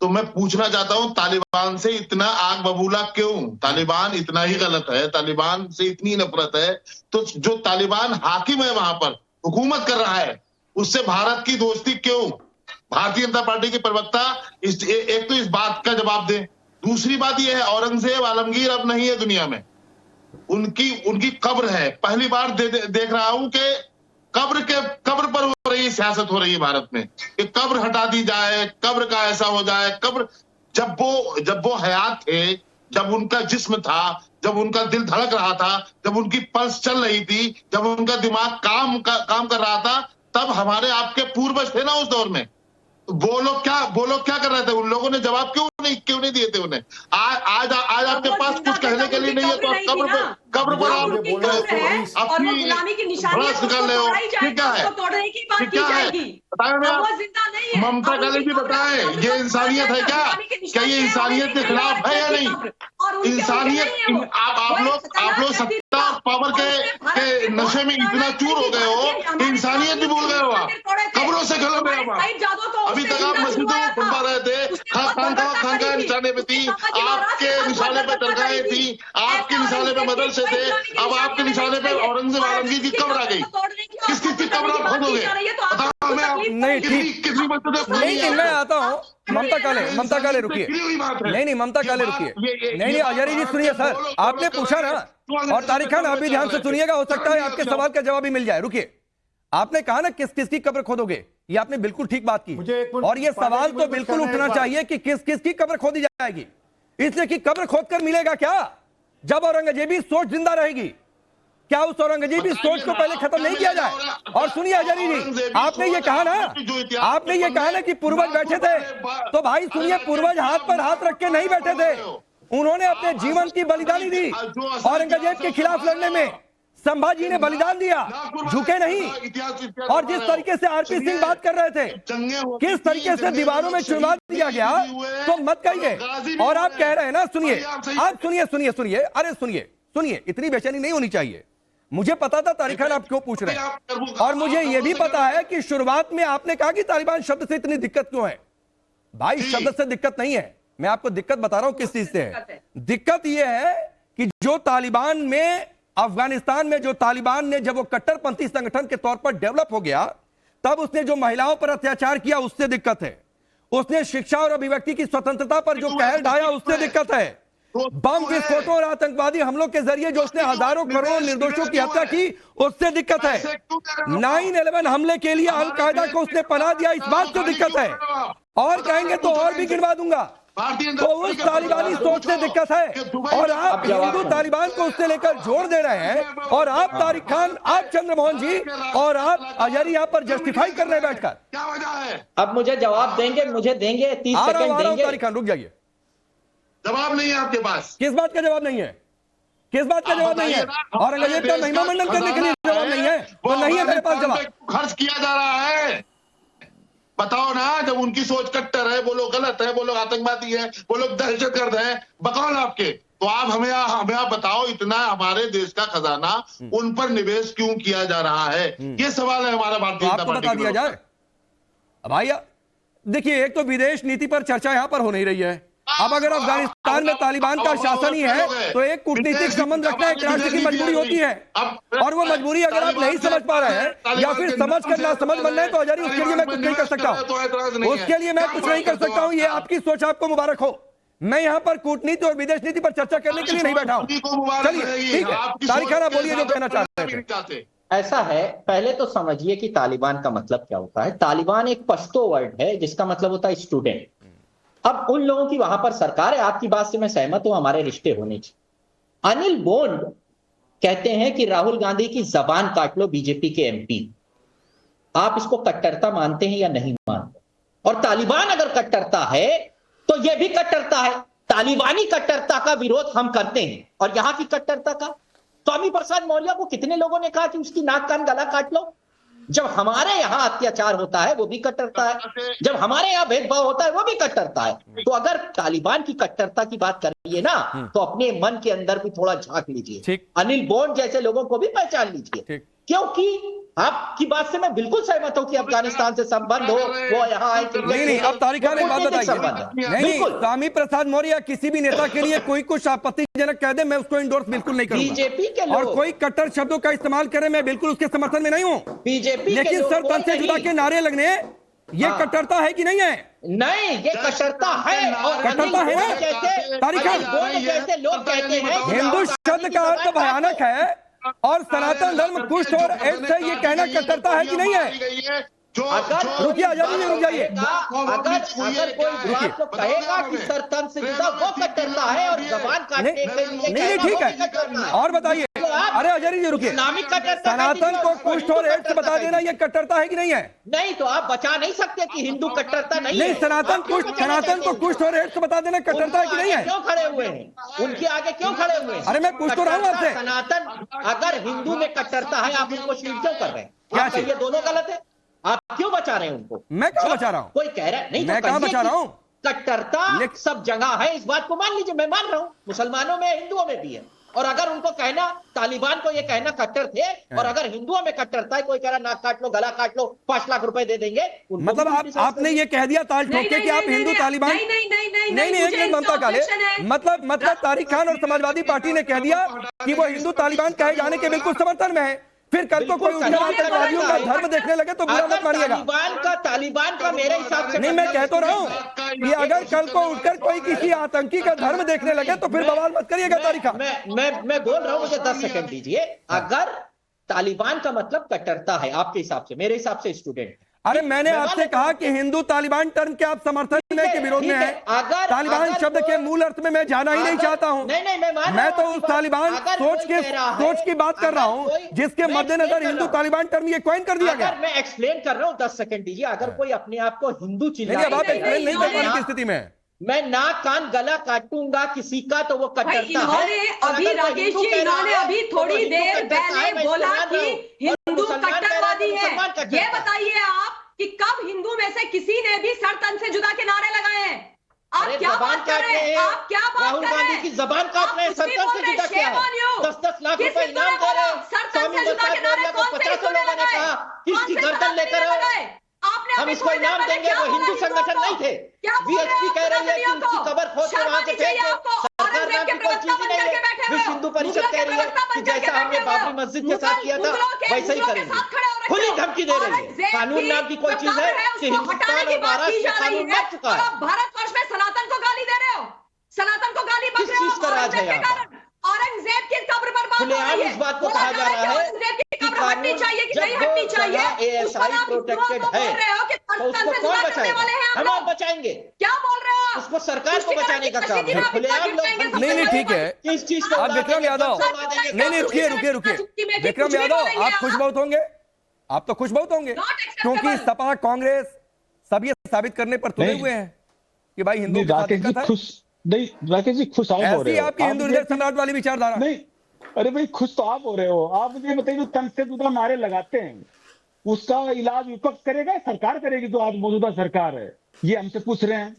तो मैं पूछना चाहता हूं, तालिबान से इतना आग बबूला क्यों? तालिबान इतना ही गलत है, तालिबान से इतनी नफरत है, तो जो तालिबान हाकिम है वहां पर, हुकूमत कर रहा है, उससे भारत की दोस्ती क्यों? भारतीय जनता पार्टी के प्रवक्ता एक तो इस बात का जवाब दें। दूसरी बात यह है, औरंगजेब आलमगीर अब नहीं है दुनिया में, उनकी कब्र है। पहली बार देख रहा हूं कि कब्र पर हो रही सियासत हो रही है भारत में, कि कब्र हटा दी जाए, कब्र का ऐसा हो जाए। कब्र जब वो हयात थे, जब उनका जिस्म था, जब उनका दिल धड़क रहा था, जब उनकी पल्स चल रही थी, जब उनका दिमाग काम कर रहा था, तब हमारे आपके पूर्वज थे ना उस दौर में। वो लोग क्या कर रहे थे? उन लोगों ने जवाब क्यों नहीं दिए थे उन्हें? आज आपके पास कुछ कहने के लिए नहीं है, तो आप कब्र पर आप अपनी भड़ास निकाल रहे हो। ठीक है, ममता कालिंदी बताएं, ये इंसानियत है क्या ये इंसानियत के खिलाफ है या नहीं? इंसानियत, आप लोग सत्ता पावर के नशे में इतना चूर हो गए हो, इंसानियत भी भूल गए हो आप, कब्रों से खिला गए हो। अभी तक आप मस्जिदों में घुमा रहे थे, खानका निशाने पे थी, आपके निशाने पे दरगाहें थी, आपके निशाने पे मदरसे थे, अब आपके निशाने पे औरंगजेब आलमगीर की कब्र आ गई। किसकी कब्र आप खोदोगे? नहीं, ठीक नहीं, मैं आता हूँ। ममता काले रुकिए। नहीं, ममता काले रुकिए। नहीं, अजहरी जी सुनिए सर, आपने पूछा ना, और तारिक खान आप भी ध्यान से सुनिएगा, हो सकता है आपके सवाल का जवाब भी मिल जाए। रुकिए, आपने कहा ना किसकी कब्र खोदोगे, ये आपने बिल्कुल ठीक बात की, और ये सवाल तो बिल्कुल उठना चाहिए कि किसकी कब्र खोदी जाएगी, इसलिए कि कब्र खोदकर मिलेगा क्या जब औरंगजेबी सोच जिंदा रहेगी? क्या उस औरंगजेबी सोच को पहले खत्म नहीं किया जाए? और सुनिए अजहरी जी, आपने ये कहा ना कि पूर्वज बैठे थे, तो भाई सुनिए, पूर्वज हाथ पर हाथ रख के नहीं बैठे थे, उन्होंने अपने जीवन की बलिदानी दी औरंगजेब के खिलाफ लड़ने में। संभाजी ने बलिदान दिया, झुके नहीं। और जिस तरीके से आरपी सिंह बात कर रहे थे, किस तरीके से दीवारों में चुनवा दिया गया, तो मत कहिए। और आप कह रहे हैं ना, सुनिए, आप सुनिए, अरे सुनिए, इतनी बेचैनी नहीं होनी चाहिए। मुझे पता था तारिक खान आप क्यों पूछ रहे हैं, और मुझे यह भी पता है कि शुरुआत में आपने कहा कि तालिबान शब्द से इतनी दिक्कत क्यों है। भाई शब्द से दिक्कत नहीं है, मैं आपको दिक्कत बता रहा हूं किस चीज से है। दिक्कत यह है कि जो तालिबान में, अफगानिस्तान में जो तालिबान ने, जब वो कट्टरपंथी संगठन के तौर पर डेवलप हो गया, तब उसने जो महिलाओं पर अत्याचार किया, उससे दिक्कत है। उसने शिक्षा और अभिव्यक्ति की स्वतंत्रता पर जो कहर ढाया, उससे दिक्कत है। बम विस्फोटों और आतंकवादी हमलों के जरिए जो उसने हजारों करोड़ों निर्दोषों की हत्या की, उससे दिक्कत है। 9/11 हमले के लिए अलकायदा को उसने पनाह दिया, इस बात से दिक्कत है। और कहेंगे तो और भी गिनवा दूंगा। तो उस तालिबानी सोच से दिक्कत है, और आप हिंदू तालिबान को उससे लेकर जोड़ दे रहे हैं, और आप तारिक खान, आप चंद्रमोहन जी और आप अजहरी यहाँ पर जस्टिफाई कर रहे हैं बैठकर। क्या वजह है? अब मुझे जवाब देंगे, 30 सेकंड देंगे। तारिक खान रुक जाइए। जवाब नहीं है आपके पास? किस बात का जवाब नहीं है? किस बात का जवाब नहीं है? औरंगजेब का महिमा मंडन करने के लिए जवाब नहीं है, तो नहीं है मेरे पास जवाब। खर्च किया जा रहा है, बताओ ना। जब उनकी सोच कट्टर है, वो लोग गलत है, वो लोग आतंकवादी है, वो लोग दहशतगर्द है, बकौल आपके, तो आप हमें आप बताओ, इतना हमारे देश का खजाना उन पर निवेश क्यों किया जा रहा है? ये सवाल है हमारा भारतीय जनता पार्टी। बता दिया जाए। भाई देखिए, एक तो विदेश नीति पर चर्चा यहां पर हो नहीं रही है। अब अगर अफगानिस्तान में तालिबान का शासन ही है, तो एक कूटनीतिक संबंध रखना एक राष्ट्र की मजबूरी होती है, और वो मजबूरी अगर आप नहीं समझ पा रहे हैं, या फिर समझ कर ना समझ बन रहे हैं, तो अजहरी उसके लिए मैं कुछ नहीं कर सकता हूं। उसके लिए मैं कुछ नहीं कर सकता हूं। ये आपकी सोच, आपको मुबारक हो। मैं यहाँ पर कूटनीति और विदेश नीति पर चर्चा करने के लिए नहीं बैठा हूं। चलिए ठीक है, तारिक खान आप बोलिए जो कहना चाहते हैं। ऐसा है, पहले तो समझिए कि तालिबान का मतलब क्या होता है। तालिबान एक पश्तो वर्ड है जिसका मतलब होता है स्टूडेंट। अब उन लोगों की वहां पर सरकार है, आपकी बात से मैं सहमत हूं, हमारे रिश्ते होने चाहिए। अनिल बोंड कहते हैं कि राहुल गांधी की जबान काट लो बीजेपी के एमपी। आप इसको कट्टरता मानते हैं या नहीं मानते? और तालिबान अगर कट्टरता है तो यह भी कट्टरता है। तालिबानी कट्टरता का विरोध हम करते हैं, और यहां की कट्टरता का। स्वामी प्रसाद मौर्य को कितने लोगों ने कहा कि उसकी नाक कान गला काट लो? जब हमारे यहाँ अत्याचार होता है वो भी कट्टरता है, जब हमारे यहाँ भेदभाव होता है वो भी कट्टरता है। तो अगर तालिबान की कट्टरता की बात करिए ना तो अपने मन के अंदर भी थोड़ा झांक लीजिए, अनिल बॉन्ड जैसे लोगों को भी पहचान लीजिए, क्योंकि आपकी बात से मैं बिल्कुल सहमत हूं कि अफगानिस्तान से संबंध हो, वो यहाँ आए। नहीं, अब तारिक खान एक बात बताइए, नहीं, स्वामी प्रसाद मौर्य किसी भी नेता के लिए कोई कुछ आपत्तिजनक कह दे मैं उसको इंडोर्स बिल्कुल नहीं करूंगा, बीजेपी के लोग, और कोई कट्टर शब्दों का इस्तेमाल करे मैं बिल्कुल उसके समर्थन में नहीं हूं। बीजेपी लेकिन सर तन से जुदा के नारे लगने ये कट्टरता है कि नहीं है? नहीं, ये कट्टरता है। और कट्टरता है ना तारिक खान? जैसे लोग कहते हैं हिंदू शब्द का अर्थ भयानक है और सनातन धर्म कुष्ठ और एड्स से ये कहना कट्टरता है कि नहीं है? रुकिए आजादी जी, रुक जाइए। अगर कोई बात तो कहेगा कि सरतन से जुदा वो कट्टरता है और जबान काटने के लिए नहीं, ठीक है। और बताइए, अरे आजादी जी रुकिए, सनातन को कुष्ठ और एड्स बता देना ये कट्टरता है कि नहीं है? नहीं, तो आप बचा नहीं सकते कि हिंदू कट्टरता नहीं है। सनातन को कुष्ठ और एड्स बता देना कट्टरता है कि नहीं है? क्यों खड़े हुए हैं उनके आगे, क्यों खड़े हुए हैं? अरे मैं पूछ तो रहा हूँ आपसे। सनातन अगर हिंदू में कट्टरता है आप उनको शील्ड क्यों कर रहे हैं? क्या ये दोनों गलत है, आप क्यों बचा रहे हैं उनको? मैं कहाँ बचा रहा हूँ? कोई कह रहा है नहीं, मैं कहाँ बचा रहा हूँ? कट्टरता सब जगह है, इस बात को मान लीजिए, मैं मान रहा हूँ, मुसलमानों में हिंदुओं में भी है। और अगर उनको कहना, तालिबान को ये कहना कट्टर थे, और अगर हिंदुओं में कट्टरता है, कोई कह रहा नाक काट लो, गला काट लो, 5 लाख रुपए दे देंगे, मतलब आपने ये कह दिया ताल ठोक के कि आप हिंदू तालिबान नहीं, एक मिनट ममता काले, मतलब तारिक खान और समाजवादी पार्टी ने कह दिया कि वो हिंदू तालिबान कहे जाने के बिल्कुल समर्थन में है, फिर कल को कोई आतंकवादियों का धर्म देखने लगे तो बुरा मत मानिएगा। तालिबान का मेरे हिसाब से नहीं, मैं कह तो रहा हूँ कि अगर कल को उठकर कोई किसी आतंकी का धर्म देखने लगे तो फिर बवाल मत करिएगा तारिक खान। मैं बोल रहा हूँ, मुझे 10 सेकंड दीजिए। अगर तालिबान का मतलब कट्टरता है आपके हिसाब से, मेरे हिसाब से स्टूडेंट, अरे मैंने आपसे कहा कि हिंदू तालिबान टर्म के आप समर्थन में के विरोध में है। तालिबान शब्द के मूल अर्थ में मैं जाना ही नहीं चाहता हूं। मैं तो उस तालिबान सोच की बात कर रहा हूं जिसके मद्देनजर हिंदू तालिबान टर्म ये कॉइन कर दिया गया। मैं एक्सप्लेन कर रहा हूं, 10 सेकंड दीजिए। अगर कोई अपने आप को हिंदू चिल्लाए, अब आप एक्सप्लेन नहीं कर पाने की स्थिति में, मैं नाक कान गला काटूंगा किसी का तो वो कट्टरता है। अभी राकेश जी, इन्होंने अभी थोड़ी देर पहले बोला कि हिंदू कट्टरवादी है। ये बताइए आप कि कब हिंदू में से किसी ने भी सर तन से जुदा के नारे लगाए हैं? आप क्या बात कर रहे हैं? आप क्या बात राहुल कर रहे गांधी हैं? की जबान काट रहे हैं, सर तन से जुदा क्या है? 10-10 लाख रुपए इनाम दे रहे हैं। स्वामी प्रसाद मौर्य को 50 लोगों ने कहा किसकी गर्दन लेकर आओ, हम इसको इनाम देंगे। वो हिंदू संगठन नहीं थे। बीएचपी कह रही है कि उनकी कब्र खोद के वहां से फेंक दो। सरकार नाम की कोई चीज ही नहीं है। विश्व हिंदू परिषद कह रही है कि जैसा हमने बाबरी मस्जिद के साथ किया था वैसे ही करेंगे। खुली धमकी दे रही है। कानून नाम की कोई चीज है कि हिंदुस्तान और महाराष्ट्र में कानून बन चुका है। भारतवर्ष में सनातन को गाली दे रहे हो, सनातन को गाली बक रहे हो। किस चीज का राज है यहाँ पर? औरंगजेब की कब्र पर बात हो रही खुलेआम है। इस बात को कहा जा रहा है कि कब्र हटनी चाहिए कि नहीं हटनी चाहिए। ASI प्रोटेक्टेड है तो उसको कौन बचाएगा? हम आप बचाएंगे। क्या बोल रहे हो? उसको सरकार को बचाने का काम है। खुलेआम लोग नहीं, ठीक है। किस चीज को? आप विक्रम यादव, नहीं, रुकिए। विक्रम यादव, आप खुश बहुत होंगे, आप तो खुश बहुत होंगे क्योंकि सपा कांग्रेस सब ये साबित करने पर तुले हुए हैं कि भाई हिंदू नहीं राकेश जी, खुश आप हो रहे हो। आपकी हिंदू हृदय सम्राट वाली विचारधारा नहीं, अरे भाई खुश तो आप हो रहे हो। आप मुझे बताइए, जो तन से जुदा नारे लगाते हैं उसका इलाज विपक्ष करेगा, सरकार करेगी? जो आज मौजूदा सरकार है, ये हमसे पूछ रहे हैं।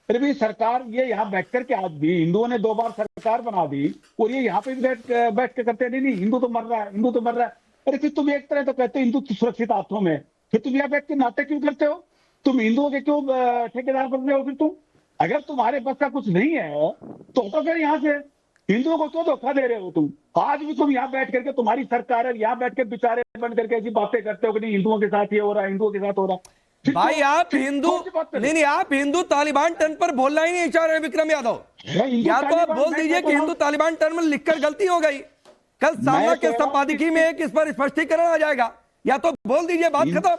अरे भाई सरकार ये यहाँ बैठ करके, आज भी हिंदुओं ने 2 बार सरकार बना दी और ये यहाँ पे बैठ के करते हैं नहीं हिंदू तो मर रहा है, हिंदू तो मर रहा है। अरे फिर तुम एक तरह तो कहते हो हिंदू सुरक्षित हाथों में, फिर तुम यहाँ बैठ के नाटक क्यों करते हो? तुम हिंदुओं के क्यों ठेकेदार बन रहे हो? फिर तुम अगर तुम्हारे बस का कुछ नहीं है तो फिर यहाँ से हिंदुओं को क्यों धोखा दे रहे हो? तुम आज भी तुम यहाँ बैठ करके, तुम्हारी सरकार है, यहाँ बैठ के बेचारे बन करके ऐसी बातें करते हो कि नहीं हिंदुओं के साथ ये हो रहा है, हिंदुओं के साथ हो रहा है। भाई आप हिंदू नहीं, आप हिंदू तालिबान टर्म पर बोलना ही नहीं चाह रहे विक्रम यादव। या तो आप बोल दीजिए कि हिंदू तालिबान टर्म लिखकर गलती हो गई, कल सामना के संपादकीय में एक इस पर स्पष्टीकरण आ जाएगा, या तो बोल दीजिए बात खत्म।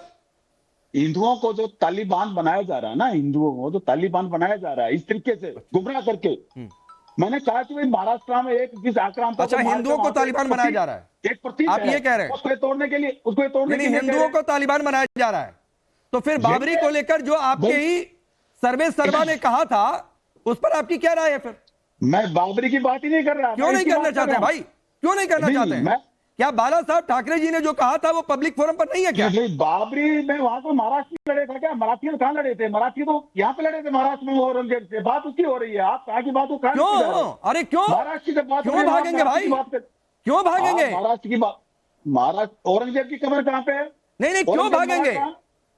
हिंदुओं को जो तालिबान बनाया जा रहा है ना, हिंदुओं को जो तालिबान बनाया जा रहा है इस तरीके से गुमराह करके, मैंने कहा कि भाई महाराष्ट्र में एक जिस आक्रांता, अच्छा हिंदुओं को तालिबान बनाया जा रहा है, एक प्रतीक आप ये कह रहे हैं? उसको तोड़ने के लिए, उसको तोड़ने के लिए हिंदुओं को तालिबान बनाया जा रहा है, तो फिर बाबरी को लेकर जो आपके ही सर्वे सर्वा ने कहा था उस पर आपकी क्या राय है? फिर मैं बाबरी की बात ही नहीं कर रहा। क्यों नहीं करना चाहते भाई? क्यों नहीं करना चाहते? क्या बाला साहब ठाकरे जी ने जो कहा था वो पब्लिक फोरम पर नहीं है क्या? नहीं, बाबरी में वहां तो महाराष्ट्र में लड़े था क्या? मराठी कहाँ लड़े थे? मराठी तो यहाँ पे लड़े थे महाराष्ट्र में औरंगजेब से। बात उसकी हो रही है, आप कहाँ की बात हो? क्यों? अरे क्यों महाराष्ट्र की बात क्यों भागेंगे भाई? क्यों भागेंगे? महाराष्ट्र की बात, महाराष्ट्र औरंगजेब की कब्र कहाँ पे है? नहीं क्यों भागेंगे?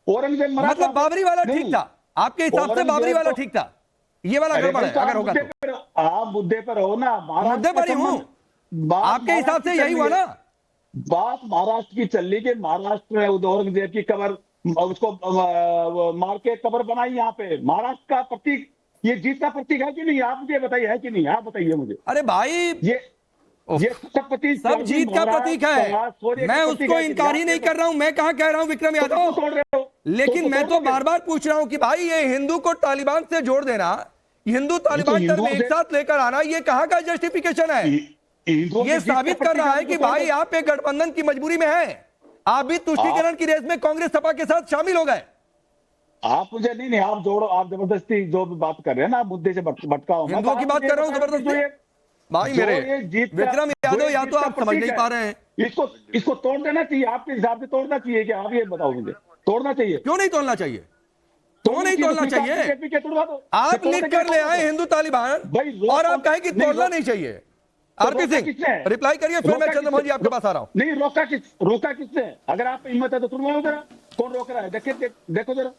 औरंगजेब मतलब बाबरी वाला ठीक था आपके हिसाब से? बाबरी वाला ठीक था, ये वाला गड़बड़ है अगर होगा तो? आप मुद्दे पर हो ना, मुद्दे पर ही हूँ, आपके हिसाब से यही हुआ ना? बात महाराष्ट्र की चल रही कि महाराष्ट्र में औरंगजेब की कब्र, उसको मार के कब्र बनाई यहाँ पे। महाराष्ट्र का प्रतीक, ये जीत का प्रतीक है कि नहीं? आप मुझे बताइए, है कि नहीं? आप बताइए मुझे। अरे भाई ये सब जीत का प्रतीक है, मैं उसको इनकार ही नहीं कर रहा हूं। मैं कहां कह रहा हूं विक्रम यादव, लेकिन मैं तो बार बार पूछ रहा हूं कि भाई ये हिंदू को तालिबान से जोड़ देना, हिंदू तालिबान टर्म एक साथ लेकर आना, ये कहां का जस्टिफिकेशन है? ये साबित कर रहा है कि भाई आप एक गठबंधन की मजबूरी में हैं, आप भी तुष्टीकरण की रेस में कांग्रेस सपा के साथ शामिल हो गए। आप मुझे नहीं, आप जोड़ो, आप जबरदस्ती जो भी बात कर रहे हैं ना, आप मुद्दे से भटकाओ। हिंदुओं की बात कर रहा हूं जबरदस्ती भाई मेरे विक्रम यादव, या तो आप समझ नहीं पा रहे हैं। इसको तोड़ देना चाहिए, आपके हिसाब से तोड़ना चाहिए क्या? आप ये बताओ मुझे, तोड़ना चाहिए? क्यों नहीं तोड़ना चाहिए? क्यों नहीं तोड़ना चाहिए? आप लिख कर ले आए हिंदू तालिबान और आप कहें कि तोड़ना नहीं चाहिए। आरपी सिंह रिप्लाई करिए, फिर मैं चंद्रमोहन जी आपके पास आ रहा हूं। नहीं, रोका किसने? अगर आप हिम्मत है तो तुड़वाओ जरा, कौन रोक रहा है? देखो जरा,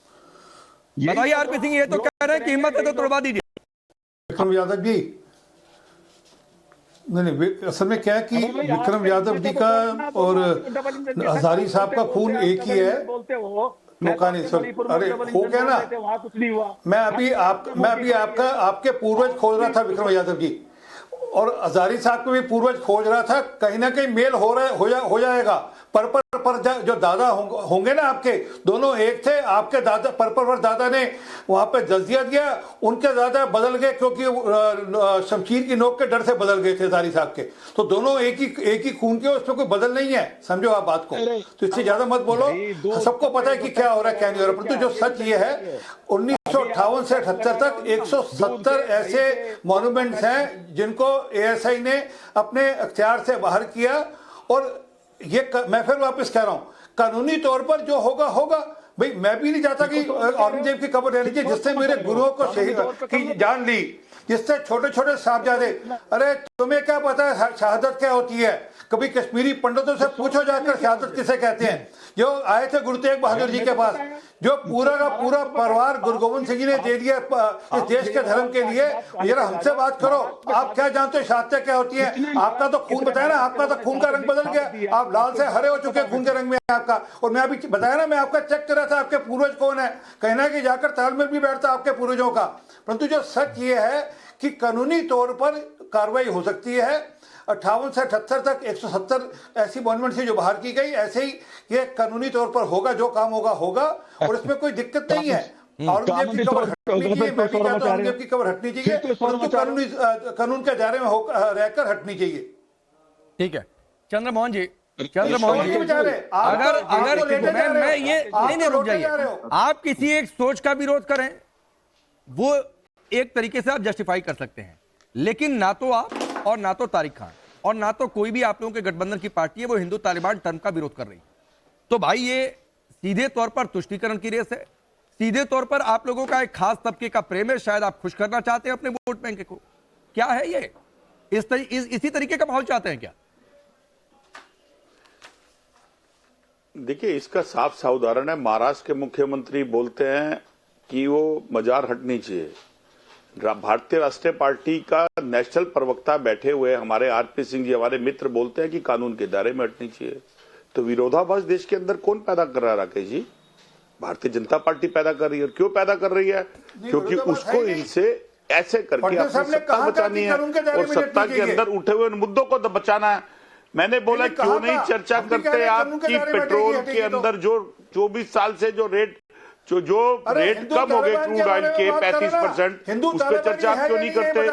बताइए आरपी सिंह, ये तो कह रहे हैं कि हिम्मत है तो तोड़वा दीजिए। विक्रम यादव जी, नहीं, असल में क्या है कि विक्रम यादव जी का और हजारी साहब का खून एक ही है। अरे हो गया ना, मैं अभी आपके पूर्वज खोज रहा था विक्रम यादव जी, और हजारी साहब को भी पूर्वज खोज रहा था। कहीं ना कहीं मेल हो जाएगा। पर जो दादा होंगे ना आपके, दोनों एक थे। आपके दादा पर दादा ने वहां पे जजिया दिया, उनके दादा बदल गए क्योंकि शमशीर की नोक के डर से बदल गए थे हजारी साहब के। तो दोनों एक ही खून के, उसमें कोई बदल नहीं है, समझो आप बात को। तो इससे ज्यादा मत बोलो, सबको पता है कि क्या हो रहा है क्या नहीं हो रहा। परंतु जो सच ये है, 1958 से 78 तक 170 ऐसे मॉन्यूमेंट्स हैं जिनको एएसआई ने अपने अख्तियार से बाहर किया। और ये मैं फिर वापस कह रहा हूं, कानूनी तौर पर जो होगा भाई। मैं भी नहीं चाहता कि औरंगजेब की कब्र रहनी चाहिए, जिससे मेरे गुरुओं को शहीद की जान ली, जिससे छोटे छोटे साहबजादे। अरे तुम्हें क्या पता है शहादत क्या होती है? कभी कश्मीरी पंडितों से पूछो जाकर शहादत किसे कहते हैं। जो आए थे गुरु तेग बहादुर जी के पास, जो पूरा का पूरा परिवार गुरु गोविंद सिंह जी ने दे दिया इस देश के धर्म के लिए। जरा हमसे बात करो, आप क्या जानते हो शहादत क्या होती है? आपका तो खून बताया ना, आपका तो खून का रंग बदल गया, आप लाल से हरे हो चुके हैं खून के रंग में आपका। और मैं अभी बताया ना, मैं आपका चेक कर रहा था आपके पूर्वज कौन है, कहना कि जाकर तालमेल भी बैठता आपके पूर्वजों का। परंतु जो सच ये है कि कानूनी तौर पर कार्रवाई हो सकती है। 58 से 78 तक 170 ऐसी मॉन्यूमेंट थी जो बाहर की गई, ऐसे ही ये कानूनी तौर पर होगा, जो काम होगा और इसमें कोई दिक्कत नहीं है। औरंगजेब की कब्र हटनी चाहिए, मैं भी कहता हूं औरंगजेब की कब्र हटनी चाहिए, परंतु कानून के दायरे में रहकर हटनी चाहिए। ठीक है चंद्रमोहन जी, अगर मैं ये नहीं रुक जाइए, आप किसी एक सोच का विरोध करें वो एक तरीके से आप जस्टिफाई कर सकते हैं, लेकिन ना तो आप और ना तो तारिक खान और ना तो कोई भी आप लोगों के गठबंधन की पार्टी है वो हिंदू तालिबान टर्म का विरोध कर रही। तो भाई ये सीधे तौर पर तुष्टीकरण की रेस है, सीधे तौर पर आप लोगों का एक खास तबके का प्रेम है, शायद आप खुश करना चाहते हैं अपने वोट बैंक को। क्या है ये? इसी तरीके का माहौल चाहते हैं क्या? देखिए, इसका साफ सा उदाहरण है, महाराष्ट्र के मुख्यमंत्री बोलते हैं कि वो मजार हटनी चाहिए। भारतीय राष्ट्रीय पार्टी का नेशनल प्रवक्ता बैठे हुए हमारे आरपी सिंह जी, हमारे मित्र, बोलते हैं कि कानून के दायरे में हटनी चाहिए। तो विरोधाभास देश के अंदर कौन पैदा कर रहा है राकेश जी? भारतीय जनता पार्टी पैदा कर रही है। और क्यों पैदा कर रही है? क्योंकि उसको इनसे ऐसे करके अपनी सत्ता बचानी है और सत्ता के अंदर उठे हुए मुद्दों को बचाना है। मैंने बोला क्यों नहीं चर्चा करते आप कि पेट्रोल के अंदर जो 24 साल से जो रेट कम हो गए क्रूड ऑयल के 35%, उस पर चर्चा आप क्यों नहीं करते?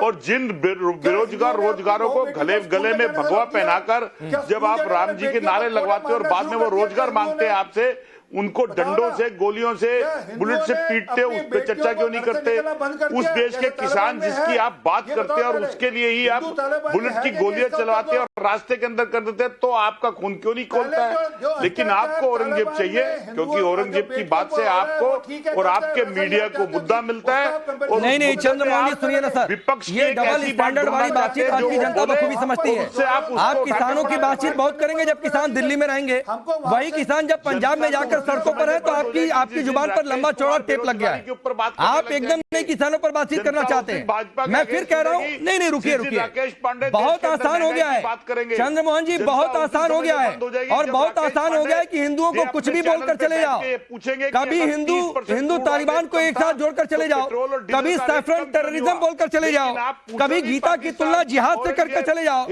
और जिन रोजगारों को गले में भगवा पहनाकर जब आप राम जी के नारे लगवाते हो और बाद में वो रोजगार मांगते हैं आपसे, उनको डंडों से, गोलियों से, बुलेट से पीटते, उस पर चर्चा क्यों नहीं करते? उस देश के किसान जिसकी आप बात करते हैं और उसके लिए ही आप बुलेट की गोलियां चलवाते और रास्ते के अंदर कर देते हैं, तो आपका खून क्यों नहीं खोलता है? लेकिन आपको औरंगजेब चाहिए, क्योंकि औरंगजेब की बात से आपको और आपके मीडिया को मुद्दा मिलता है। और नहीं चंद्रमोहन जी सुनिए ना सर, विपक्ष ये डबल स्टैंडर्ड वाली बातचीत आज की जनता बखूबी समझती है। आप किसानों की बातचीत बहुत करेंगे जब किसान दिल्ली में रहेंगे, वही किसान जब पंजाब में जाकर सड़कों पर है तो आपकी जुबान पर लंबा चौड़ा टेप लग गया है। आप एकदम नहीं किसानों पर बातचीत करना चाहते हैं। मैं फिर कह रहा हूं, नहीं रुकिए, बहुत आसान हो गया है चंद्रमोहन जी, बहुत आसान हो गया है, और बहुत आसान हो गया है कि हिंदुओं को कुछ भी बोलकर चले जाओ। कभी हिंदू तालिबान को एक साथ जोड़कर चले जाओ, कभी सैफरन टेररिज्म बोलकर चले जाओ, कभी गीता की तुलना जिहाद से करके चले जाओ,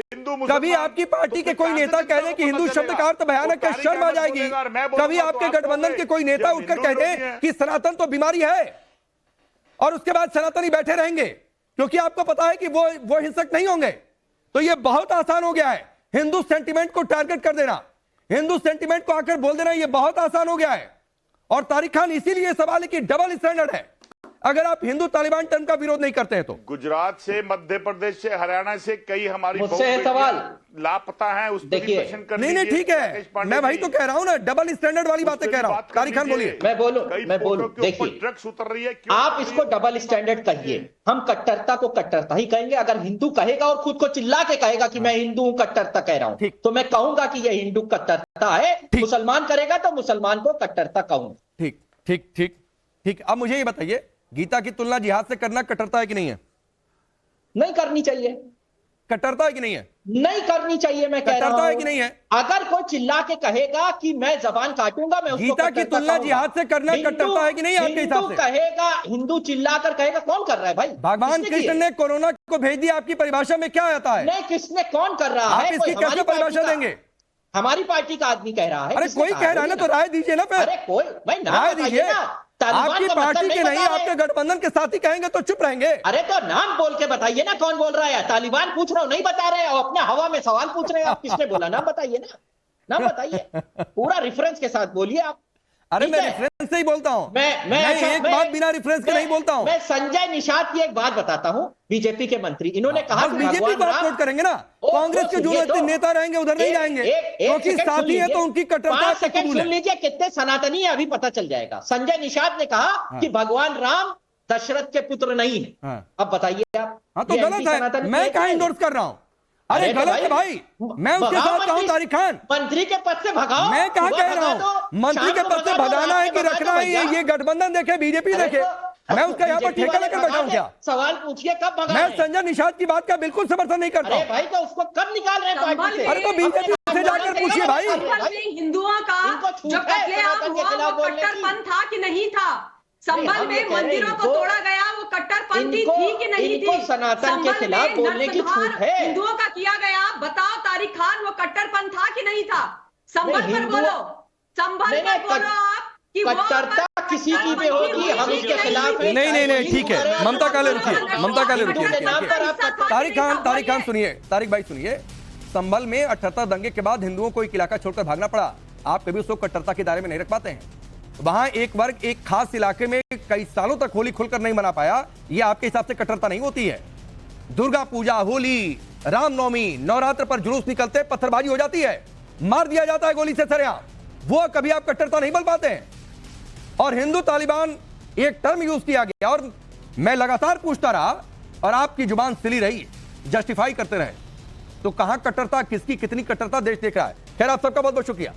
कभी आपकी पार्टी के कोई नेता कह दे कि हिंदू शब्द का अर्थ भयानक है, शर्म आ जाएगी। कभी आपके गठबंधन के कोई नेता उठकर कह दे कि सनातन तो बीमारी है, और उसके बाद सनातनी बैठे रहेंगे क्योंकि आपको पता है कि वो हिंसक नहीं होंगे। तो ये बहुत आसान हो गया है, हिंदू सेंटिमेंट को टारगेट कर देना, हिंदू सेंटिमेंट को आकर बोल देना, ये बहुत आसान हो गया है। और तारिक खान इसीलिए सवाल है कि डबल स्टैंडर्ड है अगर आप हिंदू तालिबान टर्म का विरोध नहीं करते हैं तो। गुजरात से, मध्य प्रदेश से, हरियाणा से कई हमारी सवाल लापता है, उस देखिए। नहीं ठीक है, मैं वही तो कह रहा हूं ना, डबल स्टैंडर्ड वाली बातें कह रहा हूं। तारिक खान बोलिए। मैं बोलूं देखिए, ड्रग्स उतर रही है, आप इसको डबल स्टैंडर्ड कहिए, हम कट्टरता को कट्टरता ही कहेंगे। अगर हिंदू कहेगा और खुद को चिल्ला के कहेगा कि मैं हिंदू हूं, कट्टरता कह रहा हूं, तो मैं कहूंगा कि यह हिंदू कट्टरता है। मुसलमान करेगा तो मुसलमान को कट्टरता कहूंगा। ठीक। अब मुझे ये बताइए, गीता की तुलना जिहाद से करना कट्टरता है कि नहीं है? नहीं करनी चाहिए। कट्टरता है कि नहीं है? नहीं करनी चाहिए, मैं कह रहा हूं। है कि नहीं है? अगर कोई चिल्ला के कहेगा कि मैं जबान काटूंगा, मैं उसको गीता की तुलना जिहाद से करना कट्टरता है कि नहीं आपके हिसाब से? कहेगा, हिंदू चिल्ला कर कहेगा, कौन कर रहा है भाई? भगवान कृष्ण ने कोरोना को भेज दिया, आपकी परिभाषा में क्या आता है? नहीं, किसने, कौन कर रहा है? आप इसकी कैसे परिभाषा देंगे? हमारी पार्टी का आदमी कह रहा है। अरे कोई कह रहा है ना, तो राय दीजिए ना। अरे कोई भाई राय दीजिए। आपकी पार्टी के नहीं, आपके गठबंधन के साथी कहेंगे तो चुप रहेंगे। अरे तो नाम बोल के बताइए ना, कौन बोल रहा है? तालिबान पूछ रहा हूं, नहीं बता रहे, और अपने हवा में सवाल पूछ रहे हैं आप, किसने बोला? नाम बताइए ना, नाम बताइए, पूरा रेफरेंस के साथ बोलिए आप। अरे मैं रेफरेंस से ही बोलता हूं, मैं एक बात बिना रेफरेंस के नहीं बोलता हूं। मैं संजय निषाद की एक बात बताता हूं, बीजेपी के मंत्री, इन्होंने कहा बीजेपी को सपोर्ट करेंगे ना, कांग्रेस के जो नेता रहेंगे उधर नहीं जाएंगे, क्योंकि साथी है तो उनकी कट्टरता सुन लीजिए, कितने सनातनी है अभी पता चल जाएगा। संजय निषाद ने कहा कि भगवान राम दशरथ के पुत्र नहीं है। अब बताइए आप। हाँ तो गलत है, मैं कहां इंडोर्स कर रहा हूं? अरे गलत है भाई, मैं उसके साथ कहूं तारिक खान, मंत्री के पद से भगाओ। मैं कहां कह रहा हूं मंत्री के पद से भगाना है कि रखना है? ये गठबंधन देखे, बीजेपी देखे, मैं उसका यहाँ पर ठेका लेकर बैठा हूं क्या? सवाल पूछिए कब भगा? मैं संजय निषाद की बात का बिल्कुल समर्थन नहीं करता। अरे भाई, तो उसको कब निकाल रहे हैं पार्टी से? अरे तो बीजेपी से जाकर पूछिए भाई। हिंदुओं का जो कत्लेआम हुआ वो कट्टरपंथ था कि नहीं था? संभल में मंदिरों को तोड़ा गया, वो कट्टरपंथी थी कि नहीं थी? सनातन के खिलाफ बोलने की छूट है। हिंदुओं का किया गया, बताओ तारिक खान, वो कट्टरपंथ था कि नहीं था? संभल पर बोलो, संभल पर बोलो आप कि कट्टरता किसी की भी होगी, हम उसके खिलाफ हैं। नहीं ठीक है, ममता काले रुकिए, ममता काले रुकिए। तारिक खान सुनिए, तारिक भाई सुनिए। संभल में 78 दंगे के बाद हिंदुओं को एक इलाका छोड़कर भागना पड़ा। आप कभी उसको कट्टरता के दायरे में नहीं रख पाते हैं। वहां एक वर्ग एक खास इलाके में कई सालों तक होली खुलकर नहीं मना पाया, यह आपके हिसाब से कट्टरता नहीं होती है? दुर्गा पूजा, होली, रामनवमी, नवरात्र पर जुलूस निकलते पत्थरबाजी हो जाती है, मार दिया जाता है गोली से सरेआम, वो कभी आप कट्टरता नहीं बोल पाते हैं। और हिंदू तालिबान एक टर्म यूज किया गया और मैं लगातार पूछता रहा और आपकी जुबान सिली रही, जस्टिफाई करते रहे। तो कहां कट्टरता, किसकी कितनी कट्टरता देश देख रहा है। खैर, आप सबका बहुत बहुत शुक्रिया।